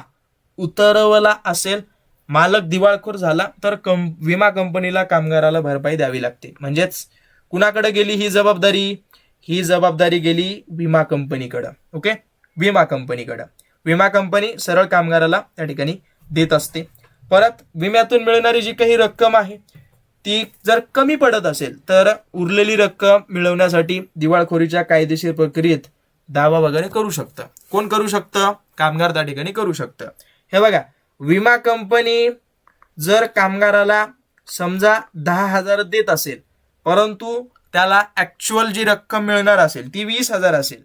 उतरवला असेल, मालक दिवाळखोर झाला, तर विमा कंपनीला कामगाराला भरपाई द्यावी लागते. म्हणजेच कुणाकडे गेली ही जबाबदारी, ही जबाबदारी गेली विमा कंपनीकडं. ओके, विमा कंपनीकडं. विमा कंपनी सरळ कामगाराला त्या ठिकाणी देत असते. परत विम्यातून मिळणारी जी काही रक्कम आहे ती जर कमी पडत असेल तर उरलेली रक्कम मिळवण्यासाठी दिवाळखोरीच्या कायदेशीर प्रक्रियेत दावा वगैरे करू शकतं. कोण करू शकतं, कामगार त्या ठिकाणी करू शकतं. हे बघा, विमा कंपनी जर कामगाराला समजा 10,000 देत असेल, परंतु त्याला ऍक्च्युअल जी रक्कम मिळणार असेल ती 20,000 असेल,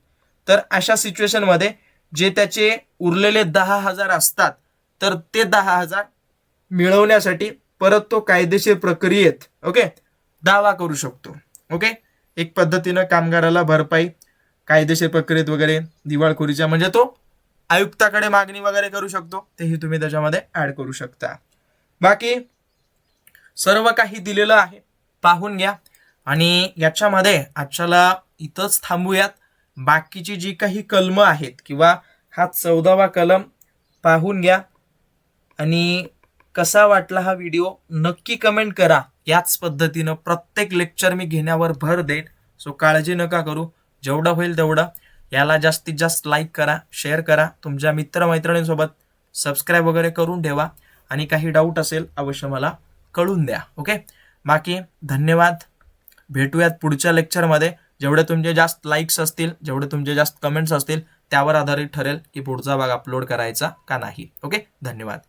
तर अशा सिच्युएशन मध्ये जे त्याचे उरलेले 10,000 असतात तर ते 10,000 मिळवण्यासाठी परत तो कायदेशीर प्रक्रियेत ओके दावा करू शकतो. ओके, एक पद्धतीनं कामगाराला भरपाई कायदेशीर प्रक्रियेत वगैरे दिवाळखोरीच्या म्हणजे तो आयुक्ताकडे मागणी वगैरे करू शकतो, तेही तुम्ही त्याच्यामध्ये ऍड करू शकता. बाकी सर्व काही दिलेलं आहे, पाहून घ्या. आणि याच्यामध्ये आजच्याला इथंच थांबूयात. बाकीची जी काही कलमं आहेत किंवा हा 14वा कलम पाहून घ्या आणि कसा वाटला हा व्हिडिओ नक्की कमेंट करा. याच पद्धतीनं प्रत्येक लेक्चर मी घेण्यावर भर देईन, सो काळजी नका करू. जेवढं होईल तेवढं याला जास्तीत जास्त लाईक करा, शेअर करा, तुमच्या मित्रमैत्रिणींसोबत सबस्क्राईब वगैरे करून ठेवा आणि काही डाऊट असेल अवश्य मला कळून द्या. ओके, बाकी धन्यवाद. भेटूयात पुढच्या लेक्चरमध्ये. जेवढे तुमचे जास्त लाईक्स असतील, जेवढे तुमचे जास्त कमेंट्स असतील त्यावर आधारित ठरेल की पुढचा भाग अपलोड करायचा का नाही. ओके, धन्यवाद.